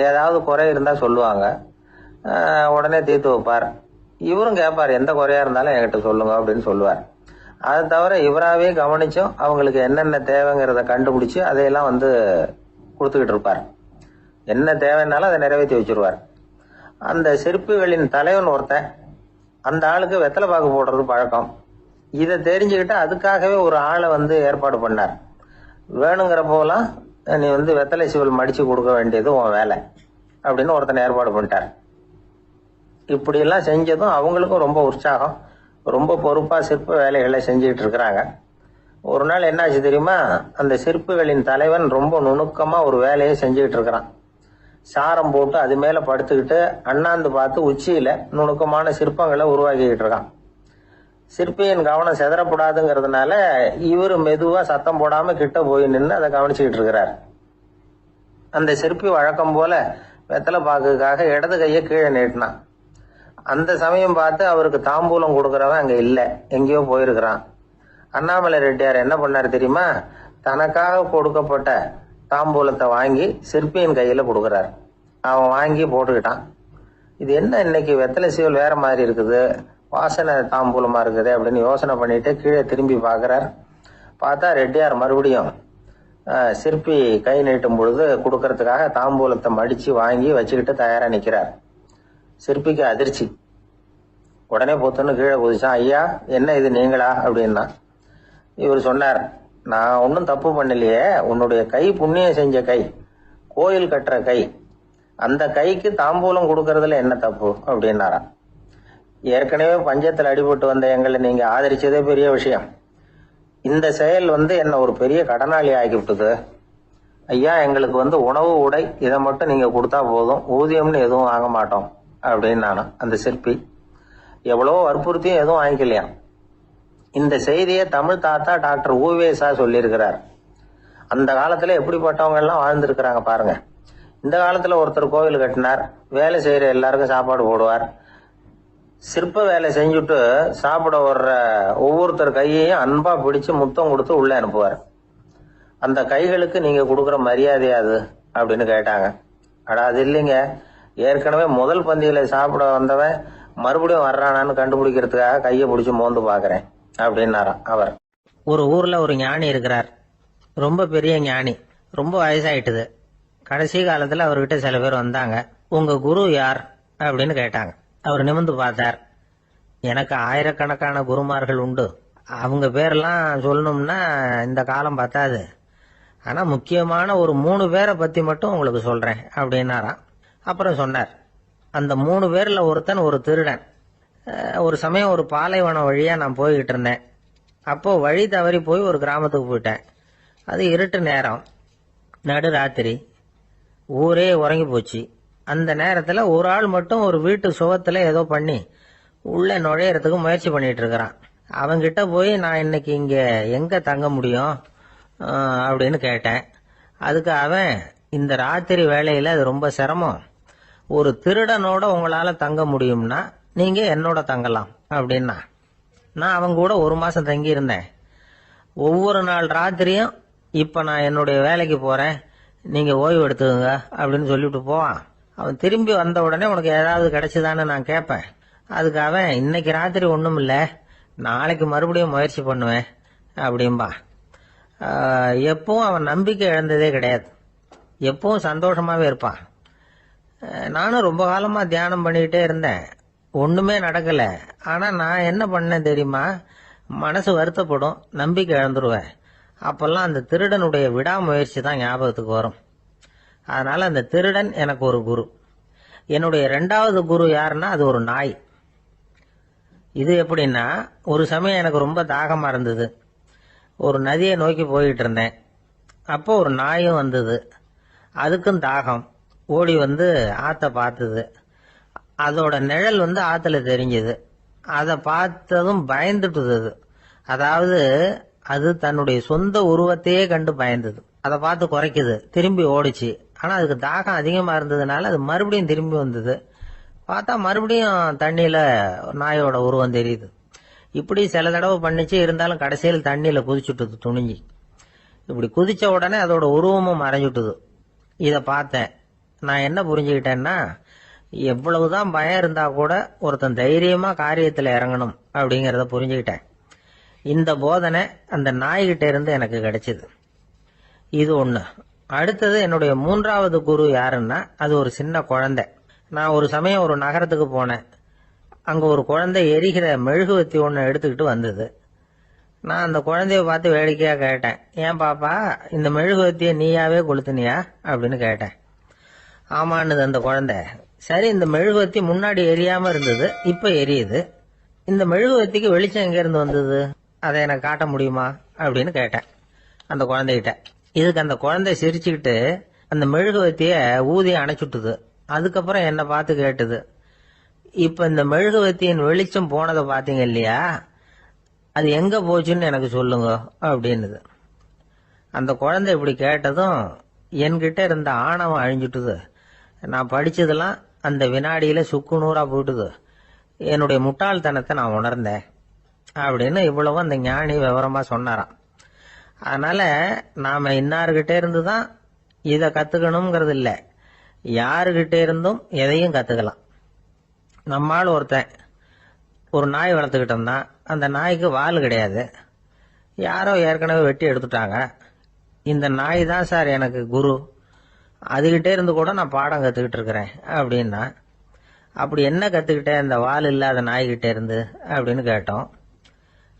ஏதாவது குறை இருந்தா சொல்லுவாங்க, உடனே தீர்த்து வைப்பார். இவரும் கேட்பாரு, எந்த குறையா இருந்தாலும் என்கிட்ட சொல்லுங்க அப்படின்னு சொல்லுவார். அதை தவிர இவராகவே கவனிச்சும் அவங்களுக்கு என்னென்ன தேவைங்கிறத கண்டுபிடிச்சு அதையெல்லாம் கொடுத்துக்கிட்டு இருப்பார். என்ன தேவைன்னாலும் அதை நிறைவேற்றி வச்சிருவார். அந்த சிற்பிகளின் தலைவன் ஒருத்தன், அந்த ஆளுக்கு வெத்தலை பாக்கு போடுறது பழக்கம். இதை தெரிஞ்சுக்கிட்டு அதுக்காகவே ஒரு ஆளை ஏற்பாடு பண்ணார். வேணுங்கிற போலாம் நீ வெத்தலை சிவல் மடிச்சு கொடுக்க வேண்டியது உன் வேலை அப்படின்னு ஒருத்தனை ஏற்பாடு பண்ணிட்டார். இப்படியெல்லாம் செஞ்சதும் அவங்களுக்கும் ரொம்ப உற்சாகம். ரொம்ப பொறுப்பா சிற்ப வேலைகளை செஞ்சுக்கிட்டு இருக்கிறாங்க. ஒரு நாள் என்னாச்சு தெரியுமா? அந்த சிற்பிகளின் தலைவன் ரொம்ப நுணுக்கமா ஒரு வேலையை செஞ்சுக்கிட்டு இருக்கிறான். சாரம் போட்டு அது மேல படுத்துக்கிட்டு அண்ணாந்து பார்த்து உச்சியில நுணுக்கமான சிற்பங்களை உருவாக்கிக்கிட்டு இருக்கான். சிற்பியின் கவனம் செதறப்படாதுங்கிறதுனால இவரு மெதுவா சத்தம் போடாம கிட்ட போய் நின்று அதை கவனிச்சுக்கிட்டு இருக்கிறார். அந்த சிற்பி வழக்கம் போல வெத்தலை பாக்குக்காக இடது கையை கீழே நீட்டினான். அந்த சமயம் பார்த்து அவருக்கு தாம்பூலம் கொடுக்கறவன் அங்க இல்ல, எங்கேயோ போயிருக்கிறான். அண்ணாமலை ரெட்டியார் என்ன பண்ணாரு தெரியுமா? தனக்காக கொடுக்கப்பட்ட தாம்பூலத்தை வாங்கி சிற்பியின் கையில கொடுக்கறாரு. அவன் வாங்கி போட்டுக்கிட்டான். இது என்ன இன்னைக்கு வெத்தலை சீவல் வேற மாதிரி இருக்குது, வாசனை தாம்பூலமா இருக்குது அப்படின்னு யோசனை பண்ணிட்டு கீழே திரும்பி பாக்குறார். பார்த்தா ரெட்டியார் மறுபடியும் சிற்பி கை நீட்டும் பொழுது கொடுக்கறதுக்காக தாம்பூலத்தை மடிச்சு வாங்கி வச்சுக்கிட்டு தயாரா நிக்கிறார். சிற்பிக்கு அதிர்ச்சி. உடனே பொத்துன்னு கீழே குதிச்சான். ஐயா, என்ன இது நீங்களா அப்படின்னா. இவர் சொன்னார், நான் ஒன்னும் தப்பு பண்ணலையே, உன்னுடைய கை புண்ணியம் செஞ்ச கை, கோயில் கட்டுற கை, அந்த கைக்கு தாம்பூலம் கொடுக்கறதுல என்ன தப்பு அப்படின்னாராம். ஏற்கனவே பஞ்சத்தில் அடிபட்டு வந்த எங்களை நீங்க ஆதரிச்சதே பெரிய விஷயம். இந்த செயல் என்ன ஒரு பெரிய கடனாளி ஆகிவிட்டது. ஐயா, எங்களுக்கு உணவு உடை இதை மட்டும் நீங்க கொடுத்தா போதும், ஊதியம்னு எதுவும் வாங்க மாட்டோம் அப்படின்னு நானும். அந்த சிற்பி எவ்வளவோ வற்புறுத்தியும் எதுவும் வாங்கிக்கலையாம். இந்த செய்தியை தமிழ் தாத்தா டாக்டர் ஊவேசா சொல்லியிருக்கிறார். அந்த காலத்துல எப்படிப்பட்டவங்க எல்லாம் வாழ்ந்திருக்கிறாங்க பாருங்க. இந்த காலத்துல ஒருத்தர் கோவில் கட்டினார், வேலை செய்யற எல்லாருக்கும் சாப்பாடு போடுவார். சிற்ப வேலை செஞ்சுட்டு சாப்பிட வர்ற ஒவ்வொருத்தர் கையையும் அன்பா பிடிச்சு முத்தம் கொடுத்து உள்ள அனுப்புவார். அந்த கைகளுக்கு நீங்க கொடுக்குற மரியாதை அது அப்படின்னு கேட்டாங்க. அடா அது இல்லைங்க, ஏற்கனவே முதல் பந்தியில சாப்பிட வந்தவன் மறுபடியும் வர்றானான்னு கண்டுபிடிக்கிறதுக்காக கையை பிடிச்சு மோந்து பாக்குறேன் அப்படின்னாராம் அவர். ஒரு ஊர்ல ஒரு ஞானி இருக்கிறார், ரொம்ப பெரிய ஞானி, ரொம்ப வயசாயிட்டுது. கடைசி காலத்துல அவர்கிட்ட சில பேர் வந்தாங்க. உங்க குரு யார் அப்படின்னு கேட்டாங்க. அவர் நிமிர்ந்து பார்த்தார். எனக்கு ஆயிரக்கணக்கான குருமார்கள் உண்டு, அவங்க பேரெல்லாம் சொல்லணும்னா இந்த காலம் பத்தாது, ஆனா முக்கியமான ஒரு 3 பேரை பத்தி மட்டும் உங்களுக்கு சொல்றேன் அப்படின்னாராம். அப்புறம் சொன்னார், அந்த 3 பேர்ல ஒருத்தன் ஒரு திருடன். ஒரு சமயம் ஒரு பாலைவனம் வழியா நான் போய்கிட்டு இருந்தேன். அப்போ வழி தவறி போய் ஒரு கிராமத்துக்கு போயிட்டேன். அது இருட்டு நேரம், நடு ராத்திரி, ஊரே உறங்கி போச்சு. அந்த நேரத்துல ஒரு ஆள் மட்டும் ஒரு வீட்டு சுவத்துல ஏதோ பண்ணி உள்ள நுழையறதுக்கு முயற்சி பண்ணிட்டு இருக்கிறான். அவன்கிட்ட போய் நான் இன்னைக்கு இங்க எங்க தங்க முடியும் அப்படின்னு கேட்டேன். அதுக்கு அவன், இந்த ராத்திரி வேளையில அது ரொம்ப சிரமம், ஒரு திருடனோட உங்களால தங்க முடியும்னா நீங்க என்னோட தங்கலாம் அப்படின்னா. நான் அவங்க கூட 1 மாசம் தங்கி இருந்தேன். ஒவ்வொரு நாள் ராத்திரியும் இப்ப நான் என்னுடைய வேலைக்கு போறேன், நீங்க ஓய்வு எடுத்துக்கங்க அப்படின்னு சொல்லிட்டு போவான். அவன் திரும்பி வந்த உடனே உனக்கு ஏதாவது கிடைச்சுதான்னு நான் கேட்பேன். அதுக்கு அவன், இன்னைக்கு ராத்திரி ஒண்ணும் இல்ல, நாளைக்கு மறுபடியும் முயற்சி பண்ணுவேன் அப்படின்பா. எப்பவும் அவன் நம்பிக்கை இழந்ததே கிடையாது, எப்பவும் சந்தோஷமாவே இருப்பான். நானும் ரொம்ப காலமா தியானம் பண்ணிக்கிட்டே இருந்தேன், ஒண்ணுமே நடக்கல. ஆனா நான் என்ன பண்ணேன் தெரியுமா? மனசு வருத்தப்படும், நம்பிக்கை இழந்துருவேன். அப்பெல்லாம் அந்த திருடனுடைய விடாமுயற்சி தான் ஞாபகத்துக்கு வரும். அதனால அந்த திருடன் எனக்கு ஒரு குரு. என்னுடைய 2வது குரு யாருன்னா அது ஒரு நாய். இது எப்படின்னா, ஒரு சமயம் எனக்கு ரொம்ப தாகமா இருந்தது. ஒரு நதியை நோக்கி போயிட்டு இருந்தேன். அப்போ ஒரு நாயும் வந்தது. அதுக்கும் தாகம். ஓடி ஆத்த பார்த்தது. அதோட நிழல் ஆத்துல தெரிஞ்சது. அதை பார்த்ததும் பயந்துட்டுது. அதாவது அது தன்னுடைய சொந்த உருவத்தையே கண்டு பயந்தது. அதை பார்த்து குறைக்குது, திரும்பி ஓடிச்சு. ஆனா அதுக்கு தாகம் அதிகமா இருந்ததுனால அது மறுபடியும் திரும்பி வந்தது. பார்த்தா மறுபடியும் தண்ணியில நாயோட உருவம் தெரியுது. இப்படி சில தடவை பண்ணிச்சு. இருந்தாலும் கடைசியில் தண்ணியில குதிச்சுட்டுது துணிஞ்சி. இப்படி குதிச்ச உடனே அதோட உருவமும் மறைஞ்சுட்டுது. இதை பார்த்தேன். நான் என்ன புரிஞ்சுக்கிட்டேன்னா, எவ்வளவுதான் பயம் இருந்தா கூட ஒருத்தன் தைரியமா காரியத்துல இறங்கணும் அப்படிங்கறத புரிஞ்சுக்கிட்டேன். இந்த போதனை அந்த நாய்கிட்ட இருந்து எனக்கு கிடைச்சது. இது ஒண்ணு. அடுத்தது என்னுடைய 3வது குரு யாருன்னா அது ஒரு சின்ன குழந்தை. நான் ஒரு சமயம் ஒரு நகரத்துக்கு போனேன். அங்க ஒரு குழந்தை எரிகிற மெழுகுவத்தி ஒண்ணு எடுத்துக்கிட்டு வந்தது. நான் அந்த குழந்தைய பார்த்து வேடிக்கையா கேட்டேன், ஏன் பாப்பா இந்த மெழுகுவத்திய நீயாவே கொளுத்துனியா அப்படின்னு கேட்டேன். ஆமான்னுது அந்த குழந்தை. சரி, இந்த மெழுகுவத்தி முன்னாடி எரியாம இருந்தது, இப்ப எரியுது. இந்த மெழுகுவத்திக்கு வெளிச்சம் எங்க இருந்து வந்தது, அதை எனக்கு காட்ட முடியுமா அப்படின்னு கேட்டேன் அந்த குழந்தைகிட்ட. இதுக்கு அந்த குழந்தை சிரிச்சுக்கிட்டு அந்த மெழுகுவத்திய ஊதி அணைச்சுட்டுது. அதுக்கப்புறம் என்ன பார்த்து கேட்டுது, இப்ப இந்த மெழுகுவத்தியின் வெளிச்சம் போனதை பாத்தீங்க இல்லையா, அது எங்க போச்சுன்னு எனக்கு சொல்லுங்க அப்படின்னுது. அந்த குழந்தை இப்படி கேட்டதும் என்கிட்ட இருந்த ஆணவம் அழிஞ்சுட்டுது. நான் படிச்சதெல்லாம் அந்த வினாடியில சுக்கு நூறா போயிட்டுது. என்னுடைய முட்டாள்தனத்தை நான் உணர்ந்தேன் அப்படின்னு இவ்வளவு அந்த ஞானி விவரமா சொன்னாராம். அதனால நாம இன்னார்கிட்ட இருந்து தான் இதை கத்துக்கணுங்கிறது இல்லை, யாருகிட்ட இருந்தும் எதையும் கத்துக்கலாம். நம்மால் ஒருத்தன் ஒரு நாய் வளர்த்துக்கிட்டோம்னா அந்த நாய்க்கு வால் கிடையாது, யாரோ ஏற்கனவே வெட்டி எடுத்துட்டாங்க. இந்த நாய் தான் சார் எனக்கு குரு, அதுகிட்ட இருந்து கூட நான் பாடம் கத்துக்கிட்டு இருக்கிறேன் அப்படின்னா. அப்படி என்ன கத்துக்கிட்டேன் இந்த வால் இல்லாத நாய்கிட்ட இருந்து அப்படின்னு கேட்டோம்.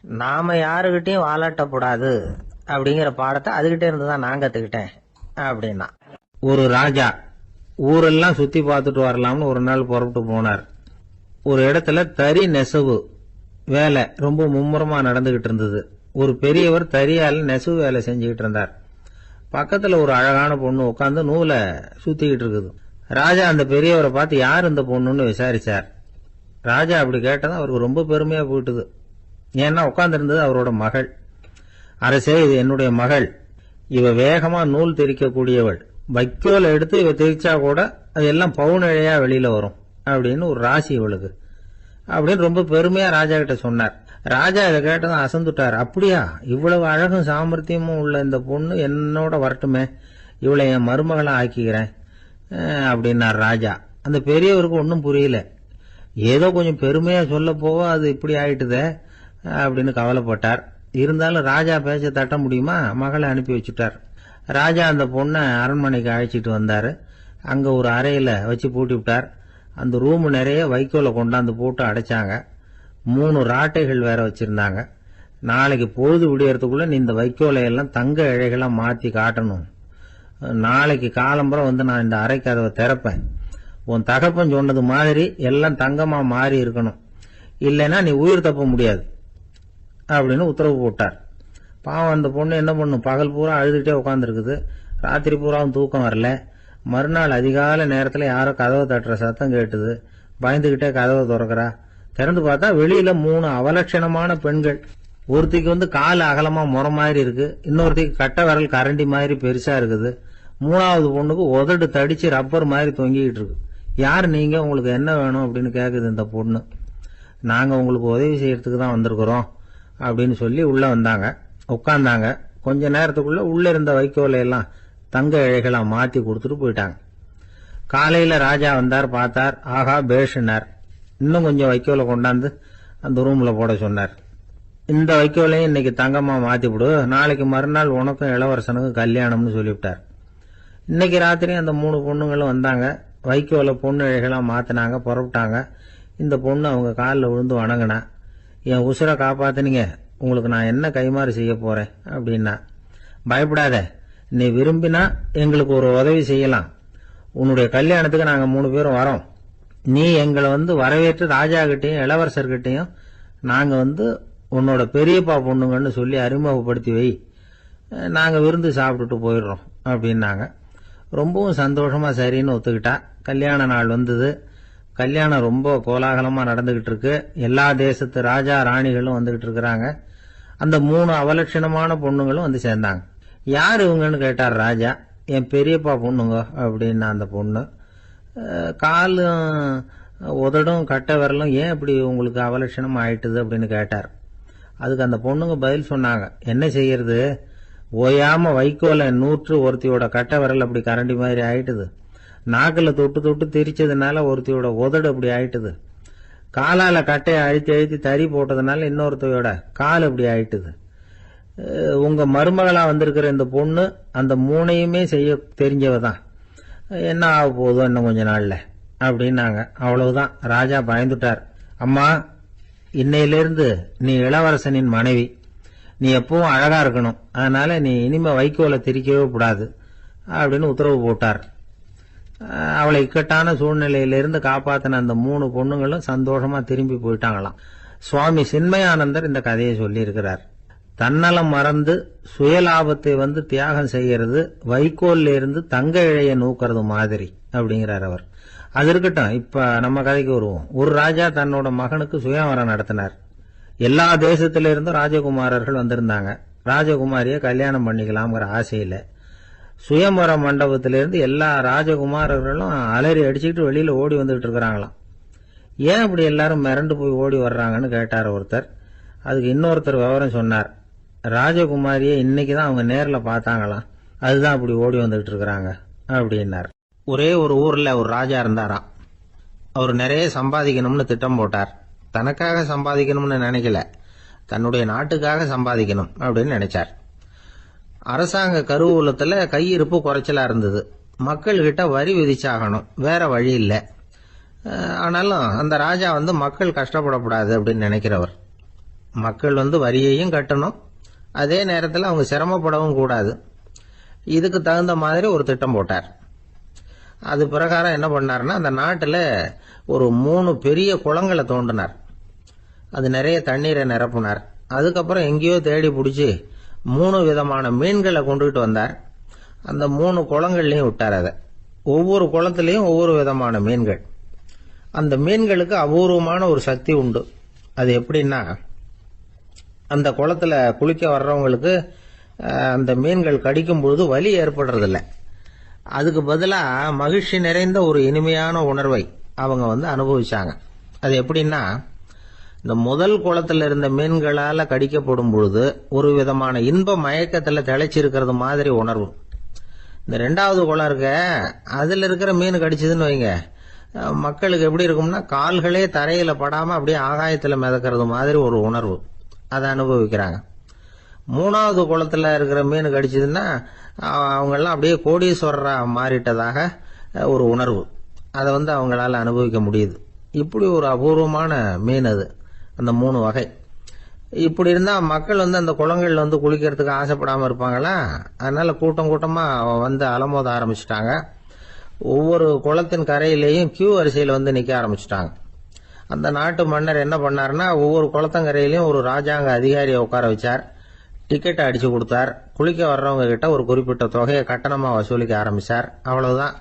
நாம யாருகிட்டையும் வாலாட்டக்கூடாது அப்படிங்கிற பாடத்தை அதுகிட்ட இருந்து தான் நான் கத்துக்கிட்டேன் அப்படின்னா. ஒரு ராஜா ஊரெல்லாம் சுத்தி பார்த்துட்டு வரலாம்னு ஒரு நாள் புறப்பட்டு போனார். ஒரு இடத்துல தறி நெசவு வேலை ரொம்ப மும்முரமா நடந்துகிட்டு இருந்தது. ஒரு பெரியவர் தறியால நெசவு வேலை செஞ்சுக்கிட்டு இருந்தார். பக்கத்துல ஒரு அழகான பொண்ணு உட்காந்து நூலை சுத்திக்கிட்டு இருக்குது. ராஜா அந்த பெரியவரை பார்த்து யார் இந்த பொண்ணுன்னு விசாரிச்சார். ராஜா அப்படி கேட்டதும் அவருக்கு ரொம்ப பெருமையா போயிட்டுது. ஏன்னா உட்கார்ந்து இருந்தது அவரோட மகள். அரசே, இது என்னுடைய மகள், இவ வேகமா நூல் தெரிக்கக்கூடியவள், வைக்கோல எடுத்து இவ தெரிச்சா கூட அது எல்லாம் பவுனிழையா வெளியில வரும் அப்படின்னு ஒரு ராசி இவளுக்கு அப்படின்னு ரொம்ப பெருமையா ராஜா கிட்ட சொன்னார். ராஜா இதை கேட்டதும் அசந்துட்டார். அப்படியா, இவ்வளவு அழகும் சாமர்த்தியமும் உள்ள இந்த பொண்ணு என்னோட வரட்டுமே, இவளை என் மருமகளா ஆக்கிக்கிறேன் அப்படின்னார் ராஜா. அந்த பெரியவருக்கு ஒன்னும் புரியல. ஏதோ கொஞ்சம் பெருமையா சொல்ல போக அது இப்படி ஆயிட்டுதே அப்படின்னு கவலைப்பட்டார். இருந்தாலும் ராஜா பேச்ச தட்ட முடியுமா, மகளை அனுப்பி வச்சுட்டார். ராஜா அந்த பொண்ணை அரண்மனைக்கு அழைச்சிட்டு வந்தாரு. அங்க ஒரு அறையில வச்சு பூட்டி விட்டார். அந்த ரூம் நிறைய வைக்கோலை கொண்டாந்து போட்டு அடைச்சாங்க. 3 ராட்டைகள் வேற வச்சிருந்தாங்க. நாளைக்கு பொழுது விடியறதுக்குள்ள நீ இந்த வைக்கோலை எல்லாம் தங்க இழைகளா மாத்தி காட்டணும். நாளைக்கு காலம்பரம் வந்து நான் இந்த அறை கதவை திறப்பேன். உன் தகப்பன் சொன்னது மாதிரி எல்லாம் தங்கமா மாறி இருக்கணும், இல்லைன்னா நீ உயிர் தப்ப முடியாது அப்படின்னு உத்தரவு போட்டார். பாவம் அந்த பொண்ணு என்ன பண்ணும், பகல் பூரா அழுதுகிட்டே உட்காந்துருக்குது. ராத்திரி பூராவும் தூக்கம் வரல. மறுநாள் அதிகாலை நேரத்துல யாரோ கதவை தட்டுற சத்தம் கேட்டுது. பயந்துகிட்டே கதவை திறக்கிறா. திறந்து பார்த்தா வெளியில 3 அவலட்சணமான பெண்கள். ஒருத்திக்கு வந்து கால் அகலமா முறை மாதிரி இருக்கு, இன்னொருத்திக்கு கட்டை விரல் கரண்டி மாதிரி பெருசா இருக்குது, 3வது பொண்ணுக்கு உதடு தடிச்சு ரப்பர் மாதிரி தொங்கிக்கிட்டு இருக்கு. யார் நீங்க, உங்களுக்கு என்ன வேணும் அப்படின்னு கேக்குது இந்த பொண்ணு. நாங்க உங்களுக்கு உதவி செய்யறதுக்கு தான் வந்திருக்கிறோம் அப்படின்னு சொல்லி உள்ள வந்தாங்க, உட்கார்ந்தாங்க. கொஞ்ச நேரத்துக்குள்ள உள்ள இருந்த வைக்கோலை எல்லாம் தங்க இழைகளா மாத்தி கொடுத்துட்டு போயிட்டாங்க. காலையில ராஜா வந்தார், பார்த்தார். ஆகா பேஷனார். இன்னும் கொஞ்சம் வைக்கோலை கொண்டாந்து அந்த ரூம்ல போட சொன்னார். இந்த வைக்கோலையும் இன்னைக்கு தங்கமா மாத்தி விடு, நாளைக்கு மறுநாள் உனக்கும் இளவரசனுக்கும் கல்யாணம்னு சொல்லிவிட்டார். இன்னைக்கு ராத்திரி அந்த 3 பொண்ணுங்களும் வந்தாங்க. வைக்கோலை பொண்ணு இழைகளா மாத்தினாங்க, புறப்பட்டாங்க. இந்த பொண்ணு அவங்க காலில் விழுந்து வணங்கினா. என் உசுரை காப்பாத்தினீங்க, உங்களுக்கு நான் என்ன கைமாறு செய்ய போறேன் அப்படின்னா. பயப்படாத, நீ விரும்பினா எங்களுக்கு ஒரு உதவி செய்யலாம். உன்னுடைய கல்யாணத்துக்கு நாங்க 3 பேரும் வரோம். நீ எங்களை வந்து வரவேற்று ராஜா கிட்டையும் இளவரசர்கிட்டையும் நாங்க வந்து உன்னோட பெரியப்பா பொண்ணுங்கன்னு சொல்லி அறிமுகப்படுத்தி வை, நாங்க விருந்து சாப்பிட்டுட்டு போயிடுறோம் அப்படின்னாங்க. ரொம்பவும் சந்தோஷமா சரின்னு ஒத்துக்கிட்டா. கல்யாண நாள் வந்தது. கல்யாணம் ரொம்ப கோலாகலமா நடந்துகிட்டு இருக்கு. எல்லா தேசத்து ராஜா ராணிகளும் வந்துகிட்டு இருக்கிறாங்க. அந்த 3 அவலட்சணமான பொண்ணுங்களும் வந்து சேர்ந்தாங்க. யார் இவங்கன்னு கேட்டார் ராஜா. என் பெரியப்பா பொண்ணுங்க அப்படின்னா அந்த பொண்ணு. காலும் உதடும் கட்டை விரலும் ஏன் இப்படி உங்களுக்கு அவலட்சணம் ஆயிட்டுது அப்படின்னு கேட்டார். அதுக்கு அந்த பொண்ணுங்க பதில் சொன்னாங்க. என்ன செய்யறது, ஓயாம வைக்கோல நூற்று ஒருத்தியோட கட்டை விரல் அப்படி கரண்டி மாதிரி ஆயிட்டுது, நாக்கில் தொட்டு தொட்டு திரிச்சதுனால ஒருத்தியோட உதடு அப்படி ஆயிட்டுது, காலால் கட்டையை அழுத்தி அழுத்தி தறி போட்டதுனால இன்னொருத்தையோட கால் இப்படி ஆயிட்டுது. உங்க மருமகளா வந்திருக்கிற இந்த பொண்ணு அந்த மூணையுமே செய்ய தெரிஞ்சவ தான். என்ன ஆக போதும் இன்னும் கொஞ்ச நாள்ல அப்படின்னாங்க. அவ்வளவுதான், ராஜா பயந்துட்டார். அம்மா, இன்னையிலிருந்து நீ இளவரசனின் மனைவி, நீ எப்பவும் அழகா இருக்கணும், அதனால நீ இனிமே வைக்கோலை திரிக்கவே கூடாது அப்படின்னு உத்தரவு போட்டார். அவளை இக்கட்டான சூழ்நிலையிலிருந்து காப்பாத்தின அந்த 3 பொண்ணுங்களும் சந்தோஷமா திரும்பி போயிட்டாங்களாம். சுவாமி சின்மயானந்தர் இந்த கதையை சொல்லி இருக்கிறார். தன்னலம் மறந்து சுயலாபத்தை தியாகம் செய்யறது வைக்கோல்ல இருந்து தங்க இழைய நூக்கிறது மாதிரி அப்படிங்கிறார் அவர். அது இருக்கட்டும், இப்ப நம்ம கதைக்கு வருவோம். ஒரு ராஜா தன்னோட மகனுக்கு சுயவரம் நடத்தினார். எல்லா தேசத்தில இருந்தும் ராஜகுமாரர்கள் வந்திருந்தாங்க. ராஜகுமாரிய கல்யாணம் பண்ணிக்கலாம்ங்கிற ஆசையில சுயம்பர மண்டபத்திலிருந்து எல்லா ராஜகுமாரர்களும் அலறி அடிச்சுக்கிட்டு வெளியில ஓடி வந்துட்டு இருக்கிறாங்களாம். ஏன் அப்படி எல்லாரும் மிரண்டு போய் ஓடி வர்றாங்கன்னு கேட்டார் ஒருத்தர். அதுக்கு இன்னொருத்தர் விவரம் சொன்னார். ராஜகுமாரியை இன்னைக்குதான் அவங்க நேர்ல பார்த்தாங்களாம், அதுதான் அப்படி ஓடி வந்துட்டு இருக்கிறாங்க அப்படின்னார். ஒரே ஒரு ஊர்ல ஒரு ராஜா இருந்தாராம். அவர் நிறைய சம்பாதிக்கணும்னு திட்டம் போட்டார். தனக்காக சம்பாதிக்கணும்னு நினைக்கல, தன்னுடைய நாட்டுக்காக சம்பாதிக்கணும் அப்படின்னு நினைச்சார். அரசாங்க கருவூலத்துல கையிருப்பு குறைச்சலா இருந்தது. மக்கள் கிட்ட வரி விதிச்சாகணும், வேற வழி இல்லை. ஆனாலும் அந்த ராஜா மக்கள் கஷ்டப்படக்கூடாது அப்படின்னு நினைக்கிறவர். மக்கள் வரியையும் கட்டணும், அதே நேரத்தில் அவங்க சிரமப்படவும் கூடாது. இதுக்கு தகுந்த மாதிரி ஒரு திட்டம் போட்டார். அது பிரகாரம் என்ன பண்ணார்னா, அந்த நாட்டில் ஒரு 3 பெரிய குளங்களை தோண்டினார். அது நிறைய தண்ணீரை நிரப்புனார். அதுக்கப்புறம் எங்கேயோ தேடி பிடிச்சி 3 விதமான மீன்களை கொண்டுகிட்டு வந்தார். அந்த 3 குளங்கள்லையும் விட்டார். அதை ஒவ்வொரு குளத்திலையும் ஒவ்வொரு விதமான மீன்கள். அந்த மீன்களுக்கு அபூர்வமான ஒரு சக்தி உண்டு. அது எப்படின்னா, அந்த குளத்துல குளிக்க வர்றவங்களுக்கு அந்த மீன்கள் கடிக்கும் பொழுது வலி ஏற்படுறதில்ல. அதுக்கு பதிலா மகிழ்ச்சி நிறைந்த ஒரு இனிமையான உணர்வை அவங்க அனுபவிச்சாங்க. அது எப்படின்னா, இந்த முதல் குளத்துல இருந்த மீன்களால கடிக்கப்படும் பொழுது ஒரு விதமான இன்ப மயக்கத்துல திளைச்சிருக்கிறது மாதிரி உணர்வு. இந்த 2வது குளம் இருக்க, அதுல இருக்கிற மீன் கடிச்சதுன்னு வைங்க, மக்களுக்கு எப்படி இருக்கும்னா, கால்களே தரையில படாம அப்படியே ஆகாயத்துல மிதக்கிறது மாதிரி ஒரு உணர்வு. அதை அனுபவிக்கிறாங்க. 3வது குளத்துல இருக்கிற மீன் கடிச்சதுன்னா அவங்கெல்லாம் அப்படியே கோடீஸ்வரரா மாறிட்டதாக ஒரு உணர்வு. அதை அவங்களால அனுபவிக்க முடியுது. இப்படி ஒரு அபூர்வமான மீன் அது, அந்த 3 வகை. இப்படி இருந்தா மக்கள் அந்த குளங்கள்ல குளிக்கிறதுக்கு ஆசைப்படாம இருப்பாங்களா? அதனால கூட்டம் கூட்டமா அலமோத ஆரம்பிச்சுட்டாங்க. ஒவ்வொரு குளத்தின் கரையிலேயும் கியூ வரிசையில் நிக்க ஆரம்பிச்சுட்டாங்க. அந்த நாட்டு மன்னர் என்ன பண்ணாருன்னா, ஒவ்வொரு குளத்தங்கரையிலையும் ஒரு ராஜாங்க அதிகாரியை உட்கார வச்சார். டிக்கெட்டை அடிச்சு கொடுத்தார். குளிக்க வர்றவங்க கிட்ட ஒரு குறிப்பிட்ட தொகையை கட்டணமா வசூலிக்க ஆரம்பிச்சார். அவ்வளவுதான்,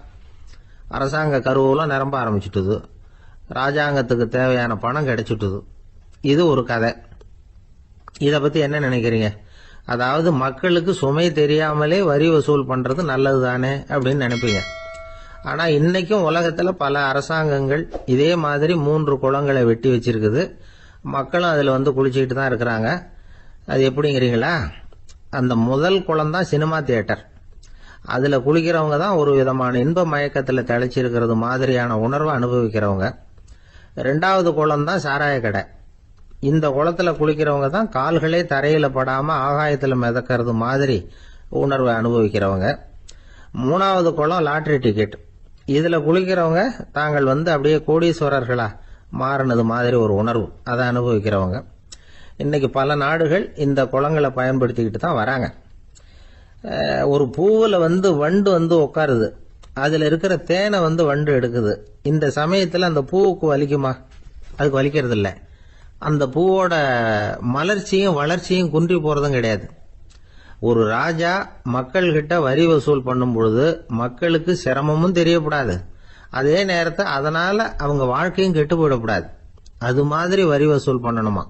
அரசாங்க கருவூலம் நிரம்ப ஆரம்பிச்சுட்டுது. ராஜாங்கத்துக்கு தேவையான பணம் கிடைச்சிட்டுது. இது ஒரு கதை. இத பத்தி என்ன நினைக்கிறீங்க? அதாவது மக்களுக்கு சுமை தெரியாமலே வரி வசூல் பண்றது நல்லது தானே அப்படின்னு நினைப்பீங்க. ஆனா இன்னைக்கும் உலகத்துல பல அரசாங்கங்கள் இதே மாதிரி 3 குளங்களை வெட்டி வச்சிருக்குது. மக்களும் அதுல குளிச்சுக்கிட்டு தான் இருக்கிறாங்க. அது எப்படிங்கிறீங்களா? அந்த முதல் குளம் தான் சினிமா தியேட்டர். அதுல குளிக்கிறவங்க தான் ஒரு விதமான இன்ப மயக்கத்துல திளைச்சிருக்கிறது மாதிரியான உணர்வை அனுபவிக்கிறவங்க. 2வது குளம் தான் சாராய கடை. இந்த குளத்துல குளிக்கிறவங்க தான் கால்களே தரையில படாம ஆகாயத்துல மிதக்கிறது மாதிரி உணர்வை அனுபவிக்கிறவங்க. 3வது குளம் லாட்டரி டிக்கெட். இதுல குளிக்கிறவங்க தாங்கள் அப்படியே கோடீஸ்வரர்களா மாறினது மாதிரி ஒரு உணர்வு, அதை அனுபவிக்கிறவங்க. இன்னைக்கு பல நாடுகள் இந்த குளங்களை பயன்படுத்திக்கிட்டு தான் வராங்க. ஒரு பூவுல வண்டு உட்காருது. அதுல இருக்கிற தேனை வண்டு எடுக்குது. இந்த சமயத்துல அந்த பூவுக்கு வலிக்குமா? அதுக்கு வலிக்கிறது இல்லை. அந்த பூவோட மலர்ச்சியும் வளர்ச்சியும் குன்றி போறதும் கிடையாது. ஒரு ராஜா மக்கள்கிட்ட வரி வசூல் பண்ணும் பொழுது மக்களுக்கு சிரமமும் தெரியக்கூடாது, அதே நேரத்தை அதனால அவங்க வாழ்க்கையும் கெட்டு போயிடக்கூடாது. அது மாதிரி வரி வசூல் பண்ணணுமா.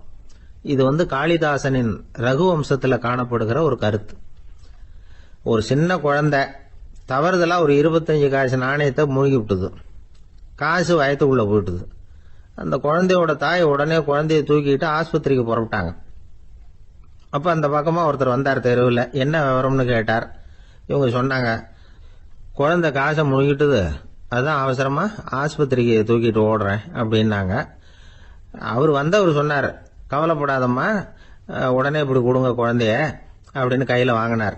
இது காளிதாசனின் ரகுவம்சத்துல காணப்படுகிற ஒரு கருத்து. ஒரு சின்ன குழந்தை தவறுதலா ஒரு 25 காசு நாணயத்தை மூழ்கி விட்டுது. காசு வயத்துக்குள்ள போயிட்டுது. அந்த குழந்தையோட தாய் உடனே குழந்தைய தூக்கிட்டு ஆஸ்பத்திரிக்கு புறப்பட்டாங்க. அப்ப அந்த பக்கமா ஒருத்தர் வந்தார் தெருவில். என்ன விவரம்னு கேட்டார். இவங்க சொன்னாங்க, குழந்தை காசை முழுகிட்டுது, அதான் அவசரமா ஆஸ்பத்திரிக்கு தூக்கிட்டு ஓடுறேன் அப்படின்னாங்க. அவர் வந்தவர் சொன்னார், கவலைப்படாதம்மா, உடனே இப்படி கொடுங்க குழந்தைய அப்படின்னு கையில் வாங்கினார்.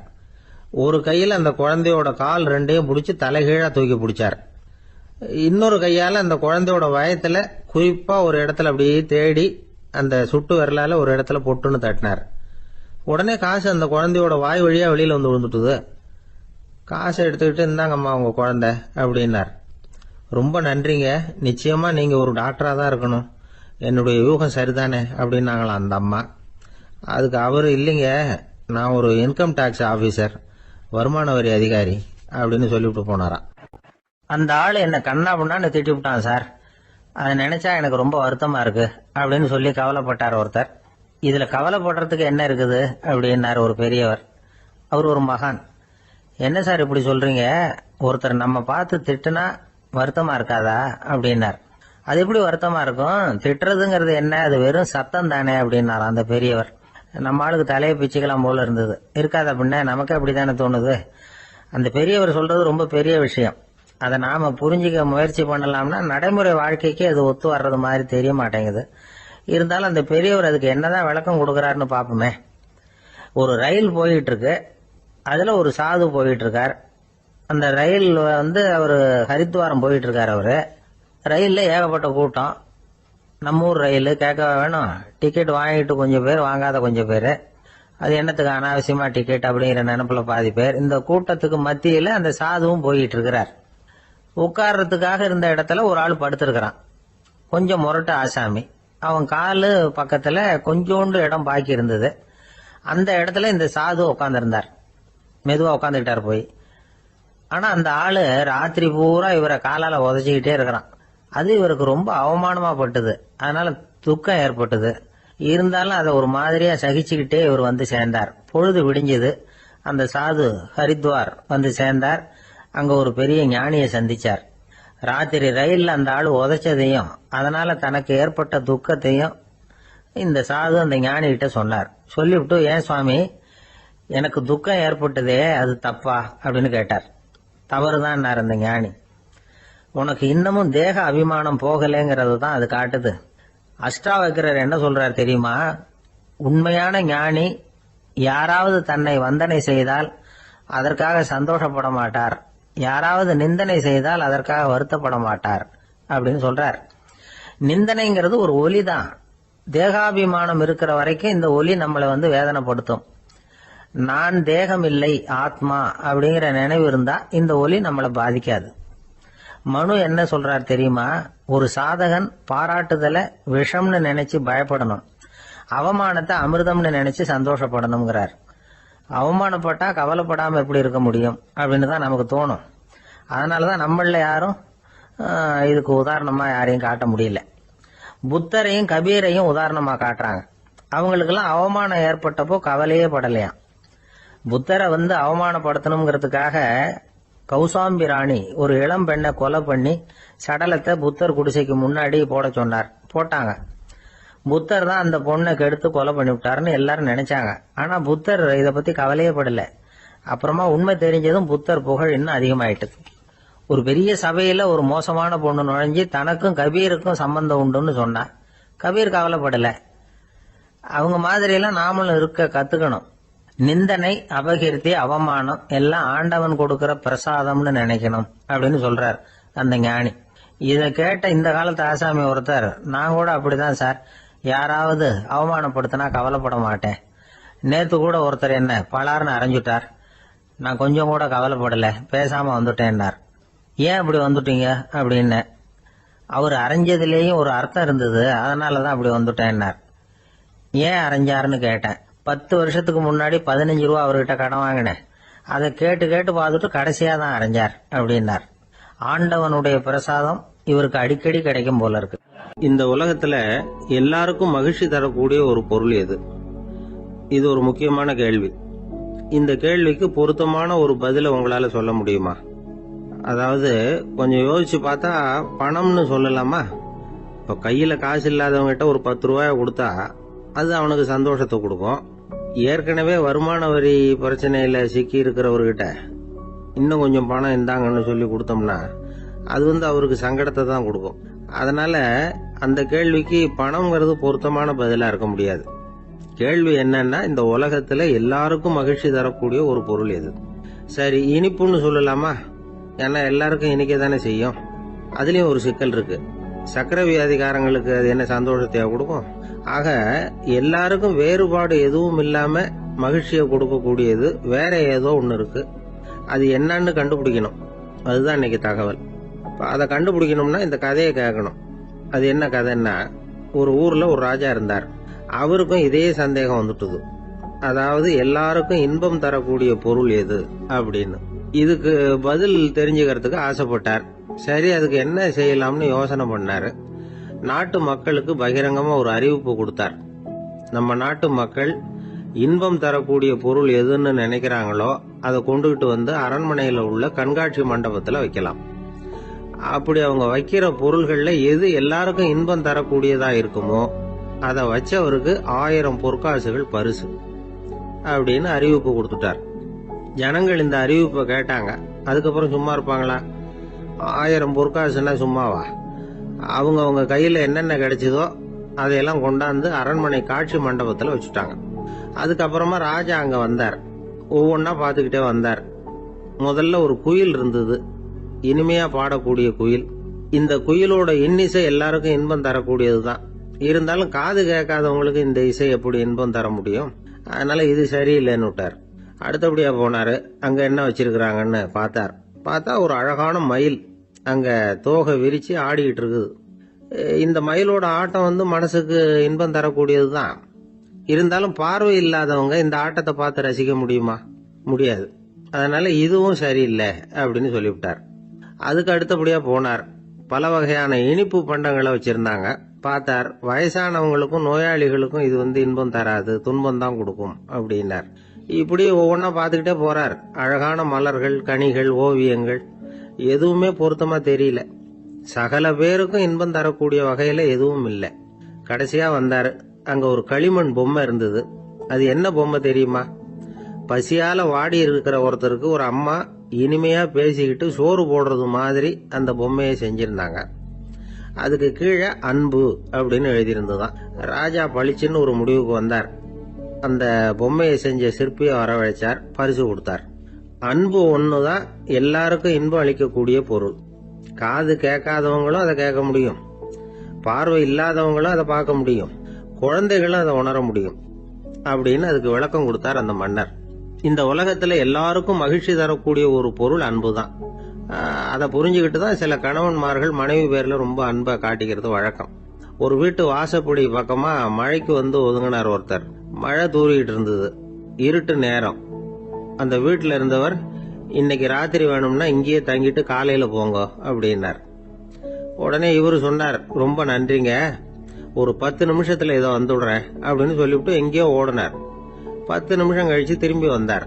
ஒரு கையில் அந்த குழந்தையோட கால் ரெண்டையும் பிடிச்சி தலைகீழா தூக்கி பிடிச்சார். இன்னொரு கையால் அந்த குழந்தையோட வயத்துல குறிப்பா ஒரு இடத்துல அப்படியே தேடி அந்த சுட்டு விரலால ஒரு இடத்துல பொட்டுன்னு தட்டினார். உடனே காசு அந்த குழந்தையோட வாய் வழியா வெளியில வந்து விழுந்துட்டுது. காசை எடுத்துக்கிட்டு இருந்தாங்கம்மா உங்க குழந்தை அப்படின்னார். ரொம்ப நன்றிங்க, நிச்சயமா நீங்க ஒரு டாக்டரா தான் இருக்கணும், என்னுடைய யூகம் சரிதானே அப்படின்னாங்களாம் அந்த அம்மா. அதுக்கு அவர், இல்லைங்க, நான் ஒரு இன்கம் டாக்ஸ் ஆபீசர், வருமான வரி அதிகாரி அப்படின்னு சொல்லிவிட்டு போனாராம். அந்த ஆள் என்ன கண்ணா பண்ணான்னு திட்டி விட்டான் சார், அதை நினைச்சா எனக்கு ரொம்ப வருத்தமா இருக்கு அப்படின்னு சொல்லி கவலைப்பட்டார் ஒருத்தர். இதுல கவலைப்படுறதுக்கு என்ன இருக்குது அப்படின்னாரு ஒரு பெரியவர். அவர் ஒரு மகான். என்ன சார் இப்படி சொல்றீங்க, ஒருத்தர் நம்ம பார்த்து திட்டுனா வருத்தமா இருக்காதா அப்படின்னார். அது எப்படி வருத்தமா இருக்கும், திட்டுறதுங்கிறது என்ன, அது வெறும் சத்தம் தானே அப்படின்னார் அந்த பெரியவர். நம்ம ஆளுக்கு தலையை பிச்சுக்கலாம் போல இருந்தது. இருக்காது அப்படின்னா நமக்கு அப்படித்தானே தோணுது. அந்த பெரியவர் சொல்றது ரொம்ப பெரிய விஷயம். அதை நாம புரிஞ்சிக்க முயற்சி பண்ணலாம்னா நடைமுறை வாழ்க்கைக்கு அது ஒத்து வர்றது மாதிரி தெரிய மாட்டேங்குது. இருந்தாலும் அந்த பெரியவர் அதுக்கு என்னதான் விளக்கம் கொடுக்கறாருன்னு பாப்போமே. ஒரு ரயில் போயிட்டு இருக்கு, அதுல ஒரு சாது போயிட்டு இருக்கார். அந்த ரயில் அவரு ஹரித்வாரம் போயிட்டு இருக்காரு. அவரு ரயில்ல ஏகப்பட்ட கூட்டம். நம்ம ஊர் ரயில் கேட்க வேணும், டிக்கெட் வாங்கிட்டு கொஞ்சம் பேர், வாங்காத கொஞ்சம் பேர். அது என்னத்துக்கு அனாவசியமா டிக்கெட் அப்படிங்கிற நினைப்புல பாதி பேர். இந்த கூட்டத்துக்கு மத்தியில அந்த சாதுவும் போயிட்டு இருக்கிறார். உட்கார்றதுக்காக இருந்த இடத்துல ஒரு ஆள் படுத்திருக்கிறான், கொஞ்சம் முரட்டு ஆசாமி. அவன் காலு பக்கத்துல கொஞ்சோண்டு இடம் பாக்கி இருந்தது. அந்த இடத்துல இந்த சாது உட்கார்ந்திருந்தார். மெதுவா உட்காந்துக்கிட்டார் போய். ஆனா அந்த ஆளு ராத்திரி பூரா இவரை காலால உதச்சிக்கிட்டே இருக்கிறான். அது இவருக்கு ரொம்ப அவமானமா பட்டது. அதனால துக்கம் ஏற்பட்டது. இருந்தாலும் அதை ஒரு மாதிரியா சகிச்சுக்கிட்டே இவர் வந்து சேர்ந்தார். பொழுது விடிஞ்சது. அந்த சாது ஹரித்வார் வந்து சேர்ந்தார். அங்க ஒரு பெரிய ஞானியை சந்திச்சார். ராத்திரி ரயில்ல அந்த ஆளு உதைச்சதையும் அதனால தனக்கு ஏற்பட்ட துக்கத்தையும் இந்த சாது அந்த ஞானி கிட்ட சொன்னார். சொல்லிவிட்டு, ஏன் சுவாமி, எனக்கு துக்கம் ஏற்பட்டதே அது தப்பா அப்படின்னு கேட்டார். தவறுதான் அந்த ஞானி. உனக்கு இன்னமும் தேக அபிமானம் போகலைங்கிறது தான் அது காட்டுது. அஷ்டாவக்கிரர் என்ன சொல்றார் தெரியுமா, உண்மையான ஞானி யாராவது தன்னை வந்தனை செய்தால் அதற்காக சந்தோஷப்பட மாட்டார், யாராவது நிந்தனை செய்தால் அதற்காக வருத்தப்பட மாட்டார் அப்படின்னு சொல்றார். நிந்தனைங்கிறது ஒரு ஒலி தான். தேகாபிமானம் இருக்கிற வரைக்கும் இந்த ஒலி நம்மளை வேதனைப்படுத்தும். நான் தேகம் இல்லை, ஆத்மா அப்படிங்கிற நினைவு இருந்தா இந்த ஒலி நம்மளை பாதிக்காது. மனு என்ன சொல்றார் தெரியுமா, ஒரு சாதகன் பாராட்டுதலை விஷம்னு நினைச்சு பயப்படணும், அவமானத்தை அமிர்தம்னு நினைச்சு சந்தோஷப்படணுங்கிறார். அவமானப்பட்டா கவலைப்படாம எப்படி இருக்க முடியும் அப்படின்னு தான் நமக்கு தோணும். அதனாலதான் நம்மள யாரும் இதுக்கு உதாரணமா யாரையும் காட்ட முடியல. புத்தரையும் கபீரையும் உதாரணமா காட்டுறாங்க. அவங்களுக்கெல்லாம் அவமானம் ஏற்பட்டப்போ கவலையே படலையாம். புத்தரை அவமானப்படுத்தணுங்கிறதுக்காக கௌசாம்பி ராணி ஒரு இளம் பெண்ணை கொலை பண்ணி சடலத்தை புத்தர் குடிசைக்கு முன்னாடி போட சொன்னார். போட்டாங்க. புத்தர் தான் அந்த பொண்ணை கெடுத்து கொலை பண்ணி விட்டாருன்னு எல்லாரும் நினைச்சாங்க. ஆனா புத்தர் இதை பத்தி கவலையே படல. அப்புறமா உண்மை தெரிஞ்சதும் புத்தர் புகழ் இன்னும் அதிகமாயிட்டு. ஒரு பெரிய சபையில ஒரு மோசமான பொண்ணு நுழைஞ்சு தனக்கும் கபீருக்கும் சம்பந்தம் உண்டுன்னு சொன்னா கபீர் கவலைப்படல. அவங்க மாதிரியெல்லாம் நாமளும் இருக்க கத்துக்கணும். நிந்தனை, அபகீர்த்தி, அவமானம் எல்லாம் ஆண்டவன் கொடுக்கிற பிரசாதம்னு நினைக்கணும் அப்படின்னு சொல்றார் அந்த ஞானி. இதை கேட்ட இந்த காலத்து ஆசாமி ஒருத்தர், நான் கூட அப்படிதான் சார், யாராவது அவமானப்படுத்தினா கவலைப்பட மாட்டேன். நேத்து கூட ஒருத்தர் என்ன பலார்னு அரைஞ்சுட்டார், நான் கொஞ்சம் கூட கவலைப்படல, பேசாம வந்துட்டேன்னார். ஏன் அப்படி வந்துட்டீங்க அப்படின்னு. அவர் அரைஞ்சதுலேயும் ஒரு அர்த்தம் இருந்தது, அதனாலதான் அப்படி வந்துட்டேன்னார். ஏன் அரைஞ்சாருன்னு கேட்டேன். 10 வருஷத்துக்கு முன்னாடி 15 ரூபா அவர்கிட்ட கடன் வாங்கினேன், அதை கேட்டு கேட்டு பார்த்துட்டு கடைசியா தான் அரைஞ்சார் அப்படின்னார். ஆண்டவனுடைய பிரசாதம் இவருக்கு அடிக்கடி கிடைக்கும் போல இருக்கு. இந்த உலகத்துல எல்லாருக்கும் மகிழ்ச்சி தரக்கூடிய ஒரு பொருள் எது? இது ஒரு முக்கியமான கேள்வி. இந்த கேள்விக்கு பொருத்தமான ஒரு பதில உங்களால சொல்ல முடியுமா? அதாவது கொஞ்சம் யோசிச்சு பார்த்தா பணம்னு சொல்லலாமா? இப்ப கையில காசு இல்லாதவங்கிட்ட ஒரு 10 ரூபாய் கொடுத்தா அது அவனுக்கு சந்தோஷத்தை கொடுக்கும். ஏற்கனவே வருமான வரி பிரச்சனையில சிக்கி இருக்கிறவர்கிட்ட இன்னும் கொஞ்சம் பணம் இந்தாங்கன்னு சொல்லி கொடுத்தோம்னா அது அவருக்கு சங்கடத்தை தான் கொடுக்கும். அதனால அந்த கேள்விக்கு பணம்ங்கிறது பொருத்தமான பதிலா இருக்க முடியாது. கேள்வி என்னன்னா, இந்த உலகத்துல எல்லாருக்கும் மகிழ்ச்சி தரக்கூடிய ஒரு பொருள் எது? சரி, இனிப்புன்னு சொல்லலாமா? ஏன்னா எல்லாருக்கும் இனிக்க தானே செய்யும். அதுலயும் ஒரு சிக்கல் இருக்கு. சக்கரை வியாதிகாரங்களுக்கு அது என்ன சந்தோஷத்தையா கொடுக்கும்? ஆக எல்லாருக்கும் வேறுபாடு எதுவும் இல்லாம மகிழ்ச்சியை கொடுக்கக்கூடியது வேற ஏதோ ஒண்ணு இருக்கு. அது என்னன்னு கண்டுபிடிக்கணும். அதுதான் இன்னைக்கு தகவல். அதை கண்டுபிடிக்கணும்னா இந்த கதையை கேட்கணும். அது என்ன கதைன்னா, ஒரு ஊர்ல ஒரு ராஜா இருந்தார். அவருக்கும் இதே சந்தேகம் வந்துட்டுது. அதாவது எல்லாருக்கும் இன்பம் தரக்கூடிய பொருள் எது அப்படின்னு. இதுக்கு பதில் தெரிஞ்சுக்கிறதுக்கு ஆசைப்பட்டார். சரி, அதுக்கு என்ன செய்யலாம்னு யோசனை பண்ணாரு. நாட்டு மக்களுக்கு பகிரங்கமா ஒரு அறிவிப்பு கொடுத்தார். நம்ம நாட்டு மக்கள் இன்பம் தரக்கூடிய பொருள் எதுன்னு நினைக்கிறாங்களோ அதை கொண்டுகிட்டு வந்து அரண்மனையில உள்ள கண்காட்சி மண்டபத்துல வைக்கலாம். அப்படி அவங்க வைக்கிற பொருள்கள்ல எது எல்லாருக்கும் இன்பம் தரக்கூடியதா இருக்குமோ அதை வச்சவருக்கு 1000 பொற்காசுகள் பரிசு அப்படின்னு அறிவிப்பு கொடுத்துட்டார். ஜனங்கள் இந்த அறிவிப்பை கேட்டாங்க. அதுக்கப்புறம் சும்மா இருப்பாங்களா? 1000 பொற்காசுன்னா சும்மாவா? அவங்க கையில என்னென்ன கிடைச்சதோ அதையெல்லாம் கொண்டாந்து அரண்மனை காட்சி மண்டபத்துல வச்சுட்டாங்க. அதுக்கப்புறமா ராஜா அங்க வந்தார். ஒவ்வொன்னா பார்த்துக்கிட்டே வந்தார். முதல்ல ஒரு குயில் இருந்தது, இனிமையா பாடக்கூடிய குயில். இந்த குயிலோட இன்னிசை எல்லாருக்கும் இன்பம் தரக்கூடியதுதான். இருந்தாலும் காது கேட்காதவங்களுக்கு இந்த இசை எப்படி இன்பம் தர முடியும்? அதனால இது சரியில்லைன்னு விட்டார். அடுத்தபடியா போனாரு. அங்க என்ன வச்சிருக்கிறாங்கன்னு பார்த்தா ஒரு அழகான மயில் அங்க தோகை விரிச்சு ஆடிக்கிட்டு இருக்குது. இந்த மயிலோட ஆட்டம் மனசுக்கு இன்பம் தரக்கூடியதுதான். இருந்தாலும் பார்வை இல்லாதவங்க இந்த ஆட்டத்தை பார்த்து ரசிக்க முடியுமா? முடியாது. அதனால இதுவும் சரியில்லை அப்படின்னு சொல்லிவிட்டார். அதுக்கு அடுத்தபடியா போனார். பல வகையான இனிப்பு பண்டங்களை வச்சிருந்தாங்க. பார்த்தார், வயசானவங்களுக்கும் நோயாளிகளுக்கும் இது இன்பம் தராது, துன்பம் தான் கொடுக்கும் அப்படின்னார். இப்படி ஒவ்வொன்னா பார்த்துக்கிட்டே போறார். அழகான மலர்கள், கனிகள், ஓவியங்கள் எதுவுமே பொருத்தமா தெரியல. சகல பேருக்கும் இன்பம் தரக்கூடிய வகையில எதுவும் இல்லை. கடைசியா வந்தாரு. அங்க ஒரு களிமண் பொம்மை இருந்தது. அது என்ன பொம்மை தெரியுமா? பசியால வாடி இருக்கிற ஒருத்தருக்கு ஒரு அம்மா இனிமையா பேசிக்கிட்டு சோறு போடுறது மாதிரி அந்த பொம்மையை செஞ்சிருந்தாங்க. அதுக்கு கீழே அன்பு அப்படின்னு எழுதியிருந்ததுதான். ராஜா பளிச்சுன்னு ஒரு முடிவுக்கு வந்தார். அந்த பொம்மையை செஞ்ச சிற்பியை வரவழைச்சார், பரிசு கொடுத்தார். அன்பு ஒண்ணுதான் எல்லாருக்கும் இன்பம் அளிக்கக்கூடிய பொருள். காது கேட்காதவங்களும் அதை கேட்க முடியும், பார்வை இல்லாதவங்களும் அதை பார்க்க முடியும், குழந்தைகளும் அதை உணர முடியும் அப்படின்னு அதுக்கு விளக்கம் கொடுத்தார் அந்த மன்னர். இந்த உலகத்துல எல்லாருக்கும் மகிழ்ச்சி தரக்கூடிய ஒரு பொருள் அன்பு தான். அதை புரிஞ்சுக்கிட்டு தான் சில கணவன்மார்கள் மனைவி பேர்ல ரொம்ப அன்பை காட்டிக்கிறது வழக்கம். ஒரு வீட்டு வாசப்படி பக்கமா மழைக்கு ஒதுங்கினார் ஒருத்தர். மழை தூரிக்கிட்டு இருந்தது, இருட்டு நேரம். அந்த வீட்டுல இருந்தவர், இன்னைக்கு ராத்திரி வேணும்னா இங்கேயே தங்கிட்டு காலையில போங்க அப்படின்னார். உடனே இவரு சொன்னார், ரொம்ப நன்றிங்க, ஒரு 10 நிமிஷத்துல இதை வந்துடுறேன் அப்படின்னு சொல்லிவிட்டு எங்கேயோ ஓடினார். 10 நிமிஷம் கழிச்சு திரும்பி வந்தார்.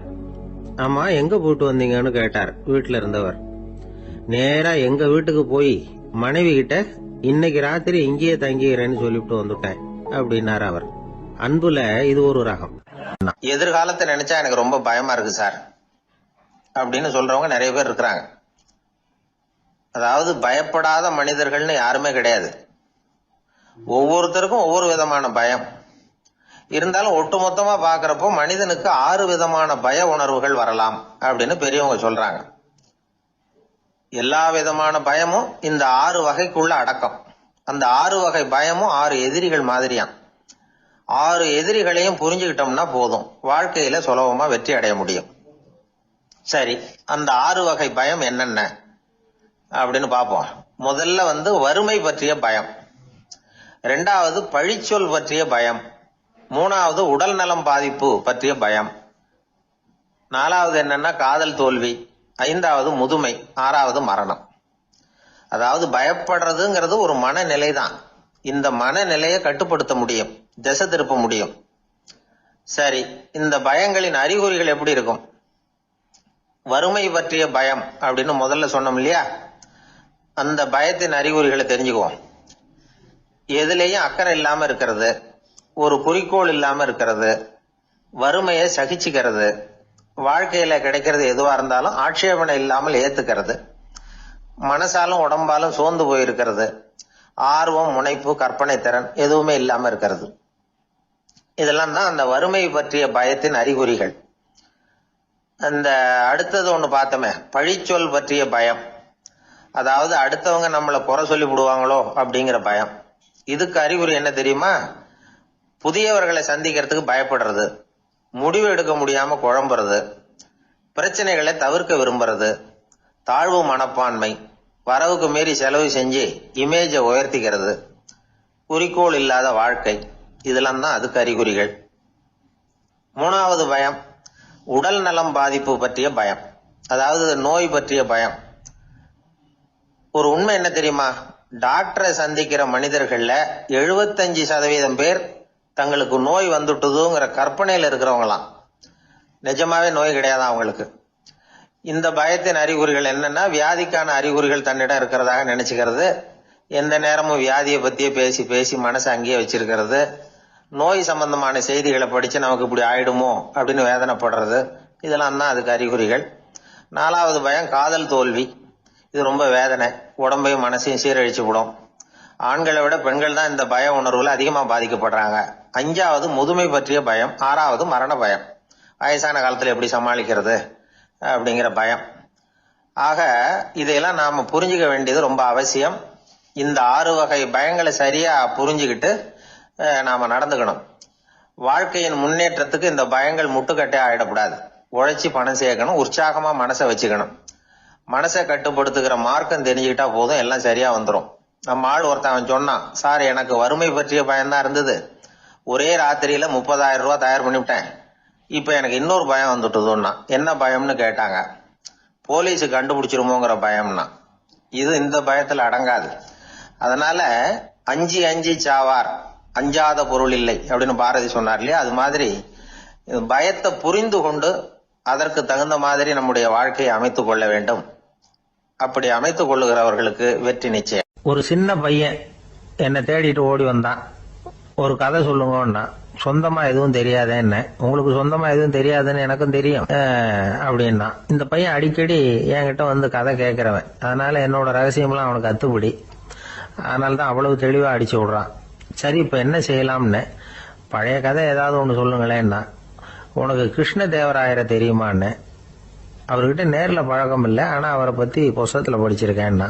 ஆமா, எங்க போயிட்டு வந்தீங்கன்னு கேட்டார் வீட்டுல இருந்தவர். நேரா எங்க வீட்டுக்கு போய் மனைவி கிட்ட இன்னைக்கு ராத்திரி இங்கேயே தங்கிறேன்னு சொல்லிவிட்டு வந்துட்டேன் அப்படின்னார் அவர். அன்புல இது ஒரு ரகம். எதிர்காலத்தை நினைச்சா எனக்கு ரொம்ப பயமா இருக்கு சார் அப்படின்னு சொல்றவங்க நிறைய பேர் இருக்கிறாங்க. அதாவது பயப்படாத மனிதர்கள்னு யாருமே கிடையாது. ஒவ்வொருத்தருக்கும் ஒவ்வொரு விதமான பயம் இருந்தாலும் ஒட்டுமொத்தமா பாக்குறப்போ மனிதனுக்கு 6 விதமான பய உணர்வுகள் வரலாம் அப்படின்னு பெரியவங்க சொல்றாங்க. எல்லா விதமான பயமும் இந்த 6 வகைக்குள்ள அடக்கம். அந்த 6 வகை பயமும் 6 எதிரிகள் மாதிரியாம். 6 எதிரிகளையும் புரிஞ்சுக்கிட்டோம்னா போதும், வாழ்க்கையில சுலபமா வெற்றி அடைய முடியும். சரி, அந்த 6 வகை பயம் என்னென்ன அப்படின்னு பார்ப்போம். முதல்ல வறுமை பற்றிய பயம், 2வது பழிச்சொல் பற்றிய பயம், 3வது உடல் நலம் பாதிப்பு பற்றிய பயம், 4வது என்னன்னா காதல் தோல்வி, 5வது முதுமை, 6வது மரணம். அதாவது பயப்படுறதுங்கிறது ஒரு மனநிலை தான். இந்த மனநிலையை கட்டுப்படுத்த முடியும், திசை திருப்ப முடியும். சரி, இந்த பயங்களின் அறிகுறிகள் எப்படி இருக்கும்? வறுமை பற்றிய பயம் அப்படின்னு முதல்ல சொன்னோம் இல்லையா? அந்த பயத்தின் அறிகுறிகளை தெரிஞ்சுக்குவோம். எதுலேயும் அக்கறை இல்லாம இருக்கிறது, ஒரு குறிக்கோள் இல்லாம இருக்கிறது, வறுமையை சகிச்சுக்கிறது, வாழ்க்கையில கிடைக்கிறது எதுவா இருந்தாலும் ஆட்சேபனை இல்லாமல் ஏத்துக்கிறது, மனசாலும் உடம்பாலும் சோர்ந்து போயிருக்கிறது, ஆர்வம், முனைப்பு, கற்பனை திறன் எதுவுமே இல்லாம இருக்கிறது. இதெல்லாம் தான் அந்த வறுமை பற்றிய பயத்தின் அறிகுறிகள். அந்த அடுத்தது ஒண்ணு பார்த்தோமே, பழிச்சொல் பற்றிய பயம். அதாவது அடுத்தவங்க நம்மளை குறை சொல்லி விடுவாங்களோ அப்படிங்கிற பயம். இதுக்கு அறிகுறி என்ன தெரியுமா? புதியவர்களை சந்திக்கிறதுக்கு பயப்படுறது, முடிவு எடுக்க முடியாம குழம்புறது, பிரச்சனைகளை தவிர்க்க விரும்புறது, தாழ்வு மனப்பான்மை, வரவுக்கு மீறி செலவு செஞ்சு இமேஜை உயர்த்திக்கிறது, குறிக்கோள் இல்லாத வாழ்க்கை. இதெல்லாம் தான் அதுக்கு அறிகுறிகள். மூணாவது பயம், உடல் நலம் பாதிப்பு பற்றிய பயம். அதாவது நோய் பற்றிய பயம். ஒரு உண்மை என்ன தெரியுமா? டாக்டரை சந்திக்கிற மனிதர்கள்ல 75% பேர் தங்களுக்கு நோய் வந்துட்டுதுங்கிற கற்பனையில இருக்கிறவங்களாம். நிஜமாவே நோய் கிடையாது அவங்களுக்கு. இந்த பயத்தின் அறிகுறிகள் என்னன்னா, வியாதிக்கான அறிகுறிகள் தன்னிடம் இருக்கிறதாக நினைச்சுக்கிறது, எந்த நேரமும் வியாதியை பத்தியே பேசி பேசி மனசை அங்கேயே வச்சிருக்கிறது, நோய் சம்பந்தமான செய்திகளை படிச்சு நமக்கு இப்படி ஆயிடுமோ அப்படின்னு வேதனைப்படுறது. இதெல்லாம் தான் அதுக்கு அறிகுறிகள். நாலாவது பயம், காதல் தோல்வி. இது ரொம்ப வேதனை, உடம்பையும் மனசையும் சீரழிச்சு விடும். ஆண்களை விட பெண்கள் தான் இந்த பய உணர்வுல அதிகமா பாதிக்கப்படுறாங்க. அஞ்சாவது முதுமை பற்றிய பயம். ஆறாவது மரண பயம். வயசான காலத்துல எப்படி சமாளிக்கிறது அப்படிங்கிற பயம். ஆக இதையெல்லாம் நாம புரிஞ்சுக்க வேண்டியது ரொம்ப அவசியம். இந்த 6 வகை பயங்களை சரியா புரிஞ்சுக்கிட்டு நாம நடந்துக்கணும். வாழ்க்கையின் முன்னேற்றத்துக்கு இந்த பயங்கள் முட்டுக்கட்டே ஆயிடக்கூடாது. உழைச்சி பணம் சேர்க்கணும், உற்சாகமா மனசை வச்சுக்கணும். மனசை கட்டுப்படுத்துகிற மார்க்கம் தெரிஞ்சுக்கிட்டா போதும், எல்லாம் சரியா வந்துடும். நம்ம ஆள் ஒருத்தன் சொன்னான், சார் எனக்கு வறுமை பற்றிய பயம்தான் இருந்தது, ஒரே ராத்திரியில 30,000 ரூபாய் தயார் பண்ணிவிட்டேன், இப்ப எனக்கு இன்னொரு பயம் வந்துட்டுதுன்னா. என்ன பயம்னு கேட்டாங்க. போலீஸு கண்டுபிடிச்சிருமோங்கிற பயம்னா. இது இந்த பயத்துல அடங்காது. அதனால அஞ்சி அஞ்சி சாவார், அஞ்சாத பொருள் இல்லை அப்படின்னு பாரதி சொன்னார் இல்லையா? அது மாதிரி பயத்தை புரிந்து கொண்டு அதற்கு தகுந்த மாதிரி நம்முடைய வாழ்க்கையை அமைத்துக் கொள்ள வேண்டும். அப்படி அமைத்துக் கொள்ளுகிறவர்களுக்கு வெற்றி நிச்சயம். ஒரு சின்ன பையன் என்னை தேடிட்டு ஓடி வந்தான். ஒரு கதை சொல்லுங்கன்னா, சொந்தமா எதுவும் தெரியாத என்ன, உங்களுக்கு சொந்தமா எதுவும் தெரியாதுன்னு எனக்கும் தெரியும் அப்படின்னா. இந்த பையன் அடிக்கடி என்கிட்ட வந்து கதை கேட்கிறவன், அதனால என்னோட ரகசியம்லாம் அவனுக்கு அத்துப்படி. அதனால்தான் அவ்வளவு தெளிவா அடிச்சு விடுறான். சரி, இப்ப என்ன செய்யலாம்னு, பழைய கதை ஏதாவது ஒண்ணு சொல்லுங்களேன்னா. உனக்கு கிருஷ்ணதேவராயரை தெரியுமான்னு. அவர்கிட்ட நேர்ல பழக்கம் இல்லை, ஆனா அவரை பத்தி புஸ்தகத்துல படிச்சிருக்கேன்னா.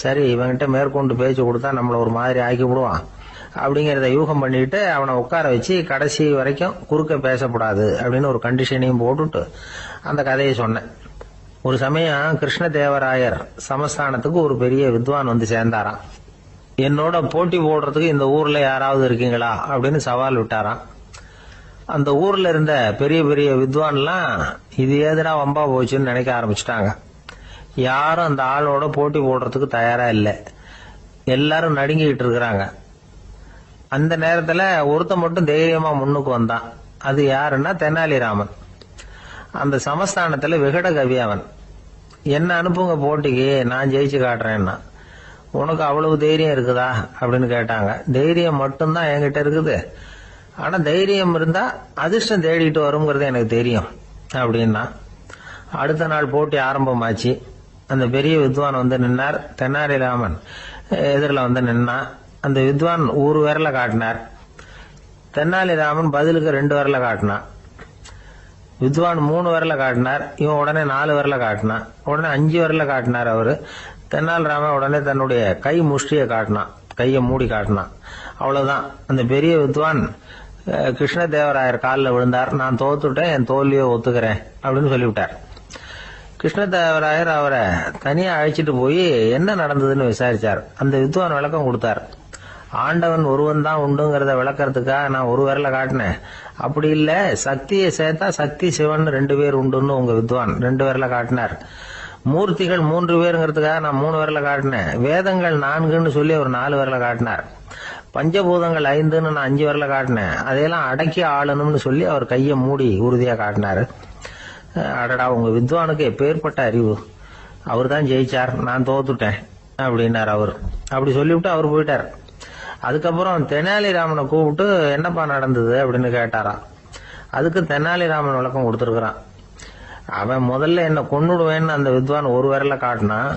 சரி, இவன்கிட்ட மேற்கொண்டு பேச்சு கொடுத்தா நம்மள ஒரு மாதிரி ஆக்கி விடுவான் அப்படிங்கறத யூகம் பண்ணிட்டு அவனை உட்கார வச்சு கடைசி வரைக்கும் குறுக்க பேசக்கூடாது அப்படின்னு ஒரு கண்டிஷனையும் போட்டுட்டு அந்த கதையை சொன்னேன். ஒரு சமயம் கிருஷ்ணதேவராயர் சமஸ்தானத்துக்கு ஒரு பெரிய வித்வான் வந்து சேர்ந்தாராம். என்னோட போட்டி போடுறதுக்கு இந்த ஊர்ல யாராவது இருக்கீங்களா அப்படின்னு சவால் விட்டாராம். அந்த ஊர்ல இருந்த பெரிய பெரிய வித்வான்லாம் இது ஏதுடா வம்பா போச்சுன்னு நினைக்க ஆரம்பிச்சுட்டாங்க. யாரும் அந்த ஆளோட போட்டி போடுறதுக்கு தயாரா இல்லை. எல்லாரும் நடுங்கிட்டு இருக்கிறாங்க. அந்த நேரத்துல ஒருத்த மட்டும் தைரியமா முன்னுக்கு வந்தான். அது யாருன்னா தெனாலிராமன். அந்த சமஸ்தானத்துல விகட கவி அவன். என்ன அனுப்புங்க போட்டிக்கு, நான் ஜெயிச்சு காட்டுறேன்னா. உனக்கு அவ்வளவு தைரியம் இருக்குதா அப்படின்னு கேட்டாங்க. தைரியம் மட்டும்தான் என்கிட்ட இருக்குது, ஆனா தைரியம் இருந்தா அதிர்ஷ்டம் தேடிட்டு வருங்கிறது எனக்கு தெரியும் அப்படின்னா. அடுத்த நாள் போட்டி ஆரம்பமாச்சு. அந்த பெரிய வித்வான் வந்து நின்னார். தெனாலிராமன் எதிரில் வந்து நின்னா. அந்த வித்வான் ஒரு விரல காட்டினார். தெனாலிராமன் பதிலுக்கு 2 விரல காட்டினான். வித்வான் 3 விரல காட்டினார். இவன் உடனே 4 விரல காட்டினான். உடனே 5 விரல காட்டினார் அவரு. தெனாலிராமன் உடனே தன்னுடைய கை முஷ்டியை காட்டினான், கையை மூடி காட்டினான். அவ்வளவுதான். அந்த பெரிய வித்வான் கிருஷ்ணதேவராயர் காலில் விழுந்தார். நான் தோத்துட்டேன், என் தோல்வியை ஒத்துக்கிறேன் அப்படின்னு சொல்லிவிட்டார். கிருஷ்ணதேவராயர் அவரை தனியா அழைச்சிட்டு போய் என்ன நடந்ததுன்னு விசாரிச்சார். அந்த வித்வான் விளக்கம் கொடுத்தார். ஆண்டவன் ஒருவன் தான் உண்டுங்கிறத விளக்கறதுக்காக நான் ஒரு விரல காட்டினேன். அப்படி இல்ல, சக்தியை சேர்த்தா சக்தி சிவன் 2 பேர் உண்டுன்னு உங்க வித்வான் 2 விரல காட்டினார். மூர்த்திகள் 3 பேருங்கிறதுக்காக நான் 3 விரல காட்டினேன். வேதங்கள் 4ன்னு சொல்லி அவர் 4 விரல காட்டினார். பஞ்சபூதங்கள் 5ன்னு நான் 5 விரல காட்டினேன். அதையெல்லாம் அடக்கி ஆளணும்னு சொல்லி அவர் கையை மூடி உறுதியா காட்டினாரு. அடடா, உங்க வித்வானுக்கு எப்பேற்பட்ட அறிவு, அவர் தான் ஜெயிச்சார், நான் தோத்துட்டேன் அப்படின்னார் அவர். அப்படி சொல்லிவிட்டு அவர் போயிட்டார். அதுக்கப்புறம் தெனாலிராமனை கூப்பிட்டு என்னப்பா நடந்தது அப்படின்னு கேட்டாராம். அதுக்கு தெனாலிராமன் விளக்கம் கொடுத்துருக்கிறான். அவன் முதல்ல என்ன கொன்னுடுவேன்னு அந்த வித்வான் ஒரு விரல காட்டினான்.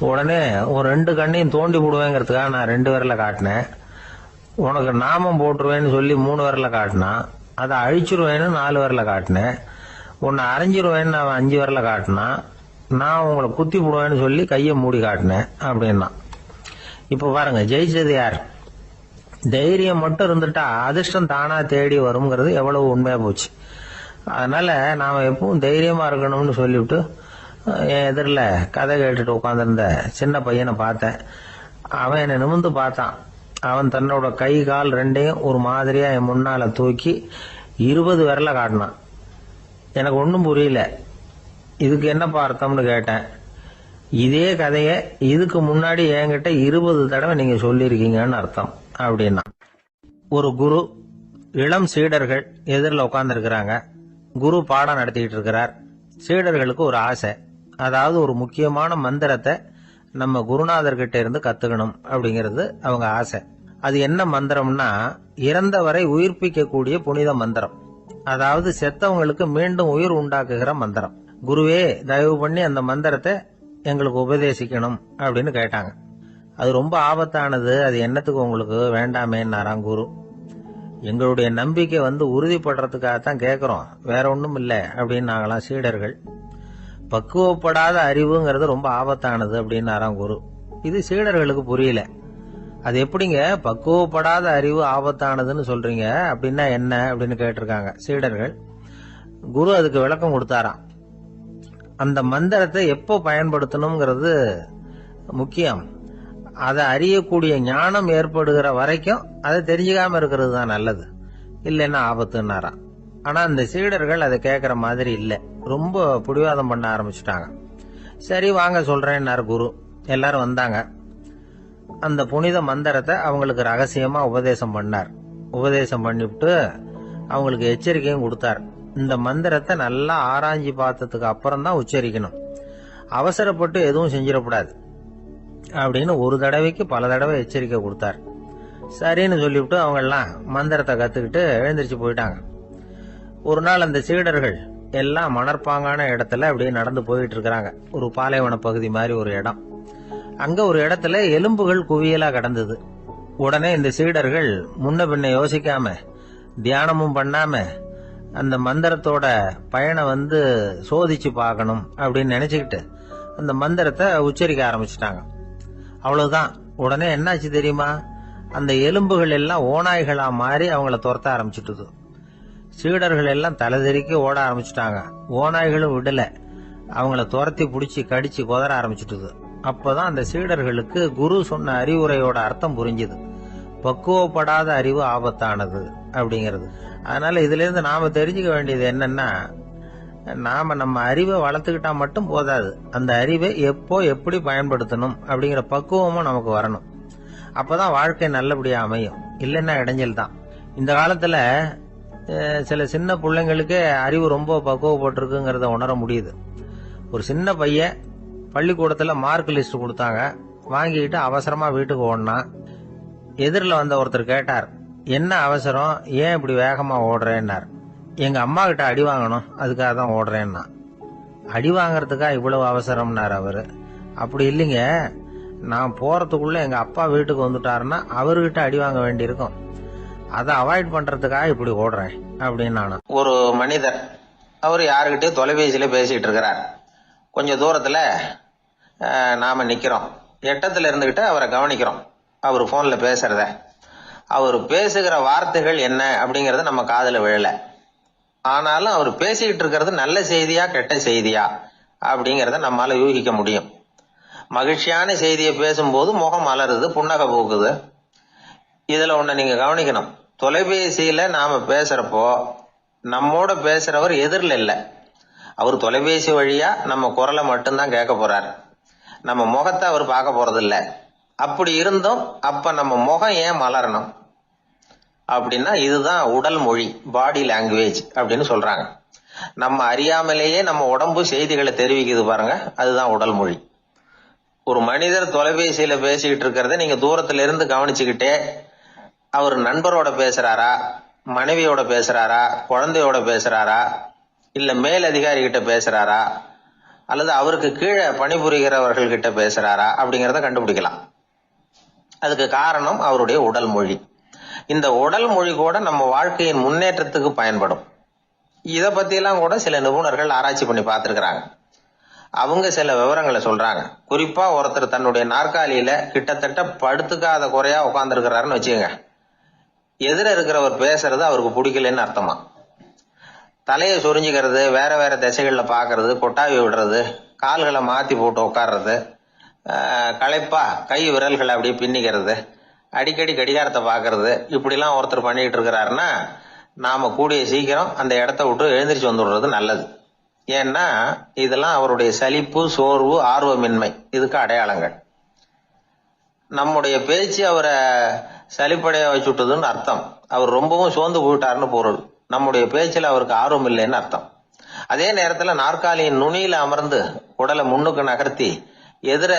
உடனே ஒரு 2 கண்ணையும் தோண்டி போடுவேங்கிறதுக்காக நான் 2 விரல காட்டினேன். உனக்கு நாமம் போட்டுருவேன்னு சொல்லி 3 விரல காட்டினான். அதை அழிச்சிருவேன்னு 4 விரல காட்டினேன். உன்னை அரைஞ்சிருவேன்னு அவன் 5 விரல காட்டினான். நான் உங்களை குத்தி போடுவேன்னு சொல்லி கையை மூடி காட்டினேன் அப்படின்னா. இப்ப பாருங்க, ஜெயிச்சது யார்? தைரியம் மட்டும் இருந்துட்டா அதிர்ஷ்டம் தானா தேடி வருங்கிறது எவ்வளவு உண்மையா போச்சு. அதனால நாம எப்பவும் தைரியமா இருக்கணும்னு சொல்லிவிட்டு என் எதிரில் கதை கேட்டுட்டு உட்காந்துருந்த சின்ன பையனை பார்த்தேன். அவன் என்னை நிமிர்ந்து பார்த்தான். அவன் தன்னோட கை கால் 2ஐயும் ஒரு மாதிரியா என் முன்னால தூக்கி 20 விரல காட்டினான். எனக்கு ஒன்றும் புரியல. இதுக்கு என்னப்பா அர்த்தம்னு கேட்டேன். இதே கதைய இதுக்கு முன்னாடி என்கிட்ட 20 தடவை நீங்க சொல்லியிருக்கீங்கன்னு அர்த்தம் அப்படின்னா. ஒரு குரு, இளம் சீடர்கள் எதிரில் உட்கார்ந்துருக்கிறாங்க. குரு பாடம் நடத்திட்டு இருக்கிறார். சீடர்களுக்கு ஒரு ஆசை, அதாவது ஒரு முக்கியமான மந்திரத்தை நம்ம குருநாதர்கிட்ட இருந்து கத்துக்கணும் அப்படிங்கிறது அவங்க ஆசை. அது என்ன மந்திரம்னா, இறந்தவரை உயிர்ப்பிக்கக்கூடிய புனித மந்திரம். அதாவது செத்தவங்களுக்கு மீண்டும் உயிர் உண்டாக்குகிற மந்திரம். குருவே, தயவு பண்ணி அந்த மந்திரத்தை எங்களுக்கு உபதேசிக்கணும் அப்படின்னு கேட்டாங்க. அது ரொம்ப ஆபத்தானது, அது என்னத்துக்கு உங்களுக்கு வேண்டாமேன்னாராம் குரு. எங்களுடைய நம்பிக்கை உறுதிப்படுறதுக்காகத்தான் கேட்கிறோம், வேற ஒன்றும் இல்லை அப்படின்னு நாங்களாம் சீடர்கள். பக்குவப்படாத அறிவுங்கிறது ரொம்ப ஆபத்தானது அப்படின்னாராம் குரு. இது சீடர்களுக்கு புரியல. அது எப்படிங்க பக்குவப்படாத அறிவு ஆபத்தானதுன்னு சொல்றீங்க, அப்படின்னா என்ன அப்படின்னு கேட்டிருக்காங்க சீடர்கள். குரு அதுக்கு விளக்கம் கொடுத்தாராம். அந்த மந்திரத்தை எப்போ பயன்படுத்தணுங்கிறது முக்கியம். அதை அறியக்கூடிய ஞானம் ஏற்படுகிற வரைக்கும் அதை தெரிஞ்சுக்காம இருக்கிறது தான் நல்லது, இல்லைன்னா ஆபத்துன்னாராம். ஆனா அந்த சீடர்கள் அதை கேட்கற மாதிரி இல்லை, ரொம்ப பிடிவாதம் பண்ண ஆரம்பிச்சுட்டாங்க. சரி வாங்க சொல்றேன்னாரு குரு. எல்லாரும் வந்தாங்க. அந்த புனித மந்திரத்தை அவங்களுக்கு ரகசியமா உபதேசம் பண்ணார். உபதேசம் பண்ணிவிட்டு அவங்களுக்கு எச்சரிக்கையும் கொடுத்தார். இந்த மந்திரத்தை நல்லா ஆராய்ச்சி பார்த்ததுக்கு அப்புறம் தான் உச்சரிக்கணும், அவசரப்பட்டு எதுவும் செஞ்சிடக்கூடாது அப்படின்னு ஒரு தடவைக்கு பல தடவை எச்சரிக்கை கொடுத்தார். சரின்னு சொல்லிவிட்டு அவங்க எல்லாம் மந்திரத்தை கத்துக்கிட்டு எழுந்திரிச்சு போயிட்டாங்க. ஒரு நாள் அந்த சீடர்கள் எல்லாம் மணற்பாங்கான இடத்துல அப்படியே நடந்து போயிட்டு இருக்கிறாங்க. ஒரு பாலைவன பகுதி மாதிரி ஒரு இடம். அங்க ஒரு இடத்துல எலும்புகள் குவியலா கிடந்தது. உடனே இந்த சீடர்கள் முன்ன பின்ன யோசிக்காம, தியானமும் பண்ணாம அந்த மந்திரத்தோட பயனை சோதிச்சு பார்க்கணும் அப்படின்னு நினைச்சுக்கிட்டு அந்த மந்திரத்தை உச்சரிக்க ஆரம்பிச்சுட்டாங்க. அவ்வளவுதான். உடனே என்னாச்சு தெரியுமா? அந்த எலும்புகள் எல்லாம் ஓநாய்களா மாறி அவங்கள துரத்த ஆரம்பிச்சுட்டுது. சீடர்கள் எல்லாம் தலைதெறிக்க ஓட ஆரம்பிச்சுட்டாங்க. ஓநாய்களும் விடல, அவங்கள துரத்தி பிடிச்சி கடிச்சு கொதற ஆரம்பிச்சுட்டுது. அப்பதான் அந்த சீடர்களுக்கு குரு சொன்ன அறிவுரையோட அர்த்தம் புரிஞ்சுது. பக்குவப்படாத அறிவு ஆபத்தானது அப்படிங்கிறது. அதனால இதுல இருந்து நாம தெரிஞ்சுக்க வேண்டியது என்னன்னா, நாம நம்ம அறிவை வளர்த்துக்கிட்டா மட்டும் போதாது, அந்த அறிவை எப்போ எப்படி பயன்படுத்தணும் அப்படிங்கிற பக்குவமும் நமக்கு வரணும். அப்பதான் வாழ்க்கை நல்லபடியா அமையும், இல்லைன்னா இடைஞ்சல் தான். இந்த காலத்துல சில சின்ன பிள்ளைங்களுக்கே அறிவு ரொம்ப பக்குவப்பட்டிருக்குங்கிறத உணர முடியுது. ஒரு சின்ன பையன் பள்ளிக்கூடத்துல மார்க் லிஸ்ட் கொடுத்தாங்க, வாங்கிக்கிட்டு அவசரமா வீட்டுக்கு ஓடினான். எதிரில் வந்த ஒருத்தர் கேட்டார், என்ன அவசரம், ஏன் இப்படி வேகமா ஓடுறேன்னார். எங்க அம்மா கிட்ட அடி வாங்கணும், அதுக்காக தான் ஓடுறேன்னா. அடி வாங்கறதுக்கா இவ்வளவு அவசரம்னார் அவரு. அப்படி இல்லைங்க, நான் போறதுக்குள்ள எங்க அப்பா வீட்டுக்கு வந்துட்டாருன்னா அவர்கிட்ட அடி வாங்க வேண்டி இருக்கும், அதை அவாய்ட் பண்றதுக்காக இப்படி ஓடுறேன் அப்படின்னு நானும். ஒரு மனிதர், அவர் யாருக்கிட்டே தொலைபேசியில பேசிட்டு இருக்கிறார். கொஞ்சம் தூரத்துல நாம நிக்கிறோம். எட்டத்துல இருந்துகிட்டு அவரை கவனிக்கிறோம், அவர் போன்ல பேசுறத. அவர் பேசுகிற வார்த்தைகள் என்ன அப்படிங்கறது நம்ம காதுல விழல. ஆனாலும் அவர் பேசிக்கிட்டு இருக்கிறது நல்ல செய்தியா கெட்ட செய்தியா அப்படிங்கறத நம்மால யூகிக்க முடியும். மகிழ்ச்சியான செய்தியை பேசும்போது முகம் மலருது, புன்னகை பூக்குது. இதுல ஒண்ணு நீங்க கவனிக்கணும், தொலைபேசியில நாம பேசுறப்போ நம்மோட பேசுறவர் எதிரில் இல்ல, அவர் தொலைபேசி வழியா நம்ம குரலை மட்டும்தான் கேட்க போறார், நம்ம முகத்தை அவர் பார்க்க போறது இல்ல. அப்படி இருந்தும் அப்ப நம்ம முகம் ஏன் மலரணும் அப்படின்னா, இதுதான் உடல் மொழி, பாடி லாங்குவேஜ் அப்படின்னு சொல்றாங்க. நம்ம அறியாமலேயே நம்ம உடம்பு செய்திகளை தெரிவிக்குது பாருங்க, அதுதான் உடல் மொழி. ஒரு மனிதர் தொலைபேசியில பேசிக்கிட்டு இருக்கிறத நீங்க தூரத்துல இருந்து கவனிச்சுக்கிட்டே, அவர் நண்பரோட பேசுறாரா, மனைவியோட பேசுறாரா, குழந்தையோட பேசுறாரா, இல்ல மேல் அதிகாரி கிட்ட பேசுறாரா, அல்லது அவருக்கு கீழே பணிபுரிகிறவர்கள் கிட்ட பேசுறாரா அப்படிங்கறத கண்டுபிடிக்கலாம். அதுக்கு காரணம் அவருடைய உடல் மொழி. இந்த உடல் மொழி கூட நம்ம வாழ்க்கையின் முன்னேற்றத்துக்கு பயன்படும். இத பத்தியெல்லாம் கூட சில நிபுணர்கள் ஆராய்ச்சி பண்ணி பார்த்திருக்கிறாங்க. அவங்க சில விவரங்களை சொல்றாங்க. குறிப்பா ஒருத்தர் தன்னுடைய நாற்காலியில கிட்டத்தட்ட படுத்துக்காத குறையா உட்கார்ந்துருக்கிறாருன்னு வச்சுக்கோங்க. எதிர இருக்கிறவர் பேசுறது அவருக்கு பிடிக்கலன்னு அர்த்தமா. தலையை சொரிஞ்சுக்கிறது, வேற வேற திசைகள்ல பாக்குறது, கொட்டாவி விடுறது, கால்களை மாத்தி போட்டு உட்கார்றது, களைப்பா கை விரல்களை அப்படியே பின்னிக்கிறது, அடிக்கடி கடிகாரத்தை பாக்குறது, இப்படிலாம் ஒருத்தர் பண்ணிட்டு இருக்கிறாருன்னா நாம கூடிய சீக்கிரம் அந்த இடத்த விட்டு எழுந்திரிச்சு வந்துடுறது நல்லது. ஏன்னா இதெல்லாம் அவருடைய சலிப்பு, சோர்வு, ஆர்வமின்மை இதுக்கு அடையாளங்கள். நம்முடைய பேச்சு அவரை சலிப்படைய வச்சுட்டதுன்னு அர்த்தம். அவர் ரொம்பவும் சோர்ந்து போயிட்டாருன்னு பொருள். நம்முடைய பேச்சில் அவருக்கு ஆர்வம் இல்லைன்னு அர்த்தம். அதே நேரத்தில் நாற்காலியின் நுனியில அமர்ந்து உடலை முன்னுக்கு நகர்த்தி எதிர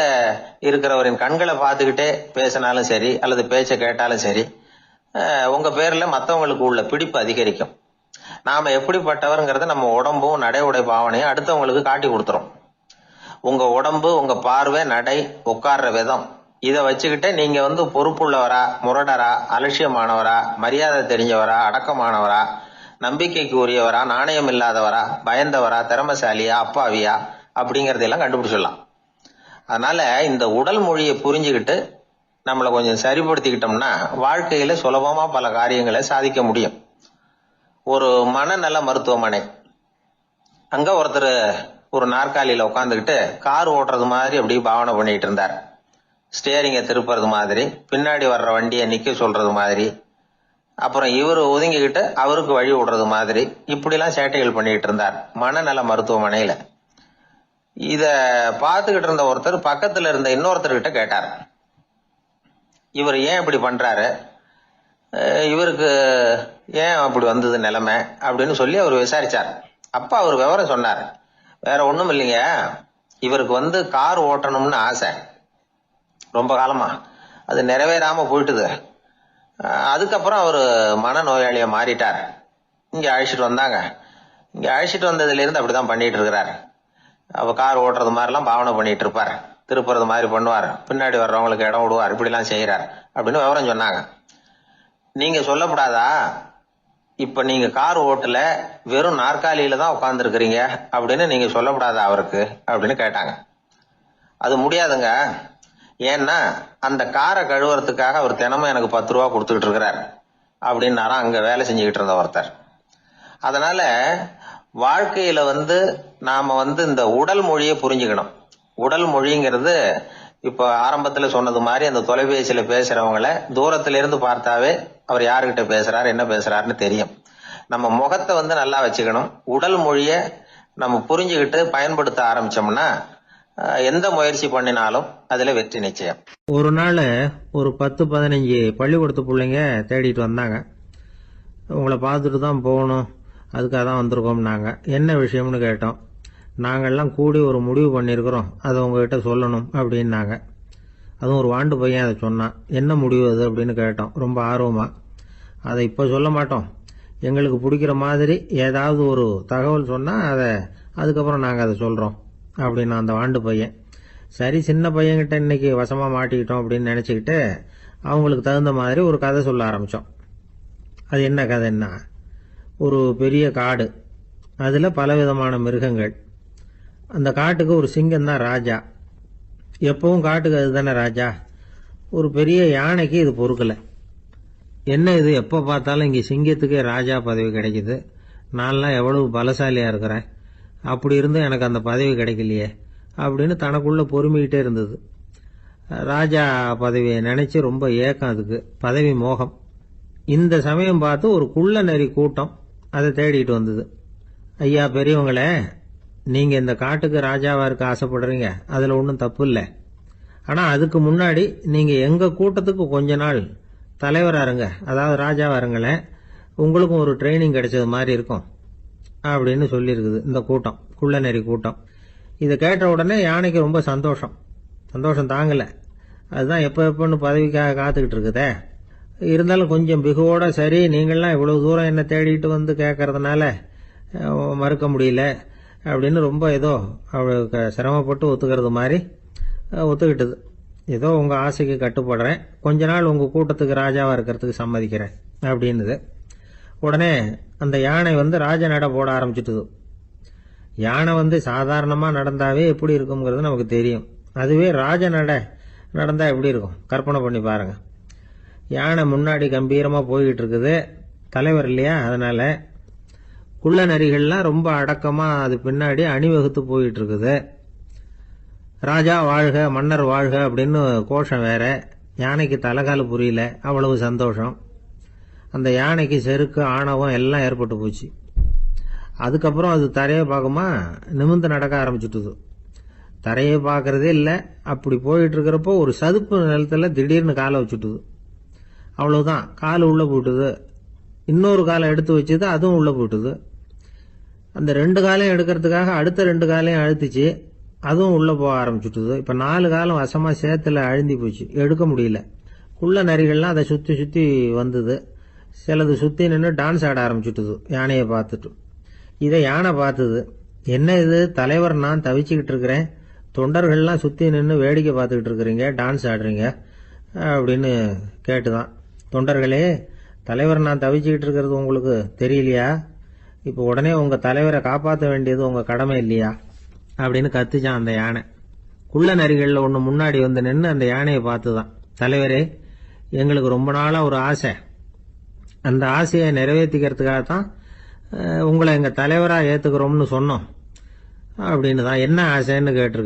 இருக்கிறவரின் கண்களை பார்த்துக்கிட்டே பேசினாலும் சரி அல்லது பேச்சை கேட்டாலும் சரி, உங்க பேர்ல மற்றவங்களுக்கு உள்ள பிடிப்பு அதிகரிக்கும். நாம எப்படிப்பட்டவர்ங்கிறத நம்ம உடம்பும் நடை உடை பாவனையும் அடுத்தவங்களுக்கு காட்டி கொடுத்துரும். உங்க உடம்பு, உங்க பார்வை, நடை, உட்கார்ற விதம் இதை வச்சுக்கிட்டே நீங்க பொறுப்புள்ளவரா, முரடரா, அலட்சியமானவரா, மரியாதை தெரிஞ்சவரா, அடக்கமானவரா, நம்பிக்கைக்கு உரியவரா, நாணயம் இல்லாதவரா, பயந்தவரா, திறமசாலியா, அப்பாவியா அப்படிங்கறதெல்லாம் கண்டுபிடிச்சிடலாம். அதனால இந்த உடல் மொழியை புரிஞ்சுக்கிட்டு நம்மளை கொஞ்சம் சரிப்படுத்திக்கிட்டோம்னா வாழ்க்கையில சுலபமா பல காரியங்களை சாதிக்க முடியும். ஒரு மனநல மருத்துவமனை, அங்க ஒருத்தர் ஒரு நாற்காலியில உட்காந்துக்கிட்டு கார் ஓட்டுறது மாதிரி அப்படி பாவனை பண்ணிட்டு இருந்தார். ஸ்டேரிங்கை திருப்புறது மாதிரி, பின்னாடி வர்ற வண்டியை நிக்க சொல்றது மாதிரி, அப்புறம் இவரு ஒதுங்கிக்கிட்டு அவருக்கு வழி விடுறது மாதிரி, இப்படிலாம் சேட்டைகள் பண்ணிட்டு இருந்தார் மனநல மருத்துவமனையில. இத பார்த்துக்கிட்டு இருந்த ஒருத்தர் பக்கத்துல இருந்த இன்னொருத்தர்கிட்ட கேட்டார், இவர் ஏன் இப்படி பண்றாரு, இவருக்கு ஏன் அப்படி வந்தது நிலைமை அப்படின்னு சொல்லி அவர் விசாரிச்சார். அப்ப அவர் விவரம் சொன்னார். வேற ஒண்ணும் இல்லைங்க, இவருக்கு கார் ஓட்டணும்னு ஆசை ரொம்ப காலமா, அது நிறைவேறாம போயிட்டுது. அதுக்கப்புறம் அவர் மனநோயாளியா மாறிட்டார். இங்க அழைச்சிட்டு வந்தாங்க. இங்க அழைச்சிட்டு வந்ததுல இருந்து அப்படிதான் பண்ணிட்டு இருக்கிறாரு. அவ கார் ஓட்டுறது மாதிரிலாம் பாவனை பண்ணிட்டு இருப்பார், திருப்புறது மாதிரி பண்ணுவார், பின்னாடி வர்றவங்களுக்கு இடம் விடுவார், இப்படிலாம் செய்யறார் அப்படின்னு விவரம் சொன்னாங்க. நீங்க சொல்லப்படாதா, இப்ப நீங்க கார் ஓட்டல, வெறும் நாற்காலியில தான் உட்கார்ந்து இருக்கிறீங்க அப்படின்னு நீங்க சொல்லப்படாதா அவருக்கு அப்படின்னு கேட்டாங்க. அது முடியாதுங்க, ஏன்னா அந்த காரை கழுவுறதுக்காக அவர் தினமும் எனக்கு 10 ரூபா கொடுத்துக்கிட்டு இருக்கிறார் அப்படின்னாராம் அங்க வேலை செஞ்சுக்கிட்டு இருந்த ஒருத்தர். அதனால வாழ்க்கையில நாம இந்த உடல் மொழியை புரிஞ்சுக்கணும். உடல் மொழிங்கிறது இப்ப ஆரம்பத்துல சொன்னது மாதிரி அந்த தொலைபேசியில பேசுறவங்கள தூரத்துல இருந்து பார்த்தாவே அவர் யாருகிட்ட பேசுறாரு, என்ன பேசுறாருன்னு தெரியும். நம்ம முகத்தை நல்லா வச்சுக்கணும். உடல் மொழிய நம்ம புரிஞ்சுக்கிட்டு பயன்படுத்த ஆரம்பிச்சோம்னா எந்த முயற்சி பண்ணினாலும் அதுல வெற்றி நிச்சயம். ஒரு நாள் ஒரு 10-15 பள்ளிக்கூடத்து பிள்ளைங்க தேடிட்டு வந்தாங்க. உங்களை பார்த்துட்டு தான் போகணும், அதுக்காக தான் வந்திருக்கோம்னாங்க. என்ன விஷயம்னு கேட்டோம். நாங்கள்லாம் கூடி ஒரு முடிவு பண்ணியிருக்கிறோம், அதை உங்ககிட்ட சொல்லணும் அப்படின்னாங்க. அதுவும் ஒரு வாண்டு பையன் அதை சொன்னான். என்ன முடிவு அது அப்படின்னு கேட்டோம் ரொம்ப ஆர்வமாக. அதை இப்போ சொல்ல மாட்டோம், எங்களுக்கு பிடிக்கிற மாதிரி ஏதாவது ஒரு தகவல் சொன்னால் அதுக்கப்புறம் நாங்கள் அதை சொல்கிறோம் அப்படின்னு அந்த வாண்டு பையன். சரி, சின்ன பையன்கிட்ட இன்னைக்கு வசமாக மாட்டிக்கிட்டோம் அப்படின்னு நினச்சிக்கிட்டு அவங்களுக்கு தகுந்த மாதிரி ஒரு கதை சொல்ல ஆரம்பித்தோம். அது என்ன கதைன்னா, ஒரு பெரிய காடு, அதில் பலவிதமான மிருகங்கள். அந்த காட்டுக்கு ஒரு சிங்கம் தான் ராஜா. எப்பவும் காட்டுக்கு அதுதானே ராஜா. ஒரு பெரிய யானைக்கு இது பொறுக்கலை. என்ன இது, எப்போ பார்த்தாலும் இங்கே சிங்கத்துக்கே ராஜா பதவி கிடைக்குது, நான்லாம் எவ்வளவு பலசாலியாக இருக்கிறேன், அப்படி இருந்தும் எனக்கு அந்த பதவி கிடைக்கலையே அப்படின்னு தனக்குள்ள பொறுமிக்கிட்டே இருந்தது. ராஜா பதவியை நினைச்சு ரொம்ப ஏக்கம், அதுக்கு பதவி மோகம். இந்த சமயம் பார்த்து ஒரு குள்ள நரி கூட்டம் அதை தேடிட்டு வந்தது. ஐயா பெரியவங்களே, நீங்க இந்த காட்டுக்கு ராஜாவா இருக்க ஆசைப்படுறீங்க, அதுல ஒன்றும் தப்பு இல்லை. ஆனா அதுக்கு முன்னாடி நீங்க எங்க கூட்டத்துக்கு கொஞ்ச நாள் தலைவரா இருங்க, அதாவது ராஜாவா இருங்களேன், உங்களுக்கும் ஒரு ட்ரைனிங் கிடைச்சது மாதிரி இருக்கும் அப்படின்னு சொல்லியிருக்குது இந்த கூட்டம், குள்ள நரி கூட்டம். இதை கேட்ட உடனே யானைக்கு ரொம்ப சந்தோஷம் தாங்கலை. அதுதான் எப்பன்னு பதவிக்காக காத்துக்கிட்டு இருக்குதே. இருந்தாலும் கொஞ்சம் பிகுவோட, சரி நீங்கள்லாம் இவ்வளவு தூரம் என்ன தேடிட்டு கேட்கறதுனால மறுக்க முடியல, அப்படின்னு ரொம்ப ஏதோ அவளுக்கு சிரமப்பட்டு ஒத்துக்கிறது மாதிரி ஒத்துக்கிட்டது. ஏதோ உங்கள் ஆசைக்கு கட்டுப்படுறேன், கொஞ்ச நாள் உங்கள் கூட்டத்துக்கு ராஜாவாக இருக்கிறதுக்கு சம்மதிக்கிறேன் அப்படின்னுது. உடனே அந்த யானை ராஜ நட போட ஆரம்பிச்சுட்டுது. யானை சாதாரணமாக நடந்தாவே எப்படி இருக்குங்கிறது நமக்கு தெரியும். அதுவே ராஜ நட நடந்தால் எப்படி இருக்கும் கற்பனை பண்ணி பாருங்க. யானை முன்னாடி கம்பீரமாக போய்கிட்டு இருக்குது, தலைவர் இல்லையா, அதனால குள்ள நரிகள்லாம் ரொம்ப அடக்கமாக அது பின்னாடி அணிவகுத்து போயிட்டு இருக்குது. ராஜா வாழ்க மன்னர் வாழ்க அப்படின்னு கோஷம் வேற. யானைக்கு தலைகால புரியல, அவ்வளவு சந்தோஷம். அந்த யானைக்கு செருக்கு ஆணவம் எல்லாம் ஏற்பட்டு போச்சு. அதுக்கப்புறம் அது தரையை பார்க்குமா நிமிர்ந்து நடக்க ஆரம்பிச்சுட்டுது. தரையை பார்க்கறதே இல்லை. அப்படி போயிட்டு இருக்கிறப்போ ஒரு சதுப்பு நிலத்தில் திடீர்னு காலை வச்சுட்டுது. அவ்வளவுதான், கால் உள்ள போட்டுது. இன்னொரு காலை எடுத்து வச்சுது, அதுவும் உள்ள போட்டுது. அந்த 2 காலையும் எடுக்கிறதுக்காக அடுத்த 2 காலையும் அழுத்திச்சு, அதுவும் உள்ள போக ஆரம்பிச்சுட்டுது. இப்ப 4 காலம் வசமா சேத்துல அழுந்தி போச்சு, எடுக்க முடியல. குள்ள நரிகள்லாம் அதை சுத்தி சுத்தி வந்தது. சிலது சுத்தி நின்று டான்ஸ் ஆட ஆரம்பிச்சுட்டுது யானையை பார்த்துட்டு. இதை யானை பார்த்தது. என்ன இது தலைவர், நான் தவிச்சுக்கிட்டு இருக்கிறேன், தொண்டர்கள்லாம் சுத்தி நின்று வேடிக்கை பார்த்துக்கிட்டு இருக்கிறீங்க, டான்ஸ் ஆடுறீங்க அப்படின்னு கேட்டுதான். தொண்டர்களே, தலைவர் நான் தவிச்சுக்கிட்டு இருக்கிறது உங்களுக்கு தெரியலையா? இப்போ உடனே உங்க தலைவரை காப்பாற்ற வேண்டியது உங்க கடமை இல்லையா அப்படின்னு கத்துச்சான் அந்த யானை. குள்ள நரிகளில் ஒன்று முன்னாடி நின்று அந்த யானையை பார்த்துதான், தலைவரே எங்களுக்கு ரொம்ப நாளா ஒரு ஆசை, அந்த ஆசையை நிறைவேற்றிக்கிறதுக்காகத்தான் உங்களை எங்க தலைவரா ஏத்துக்கிறோம்னு சொன்னோம் அப்படின்னு தான். என்ன ஆசைன்னு கேட்டிருக்கு.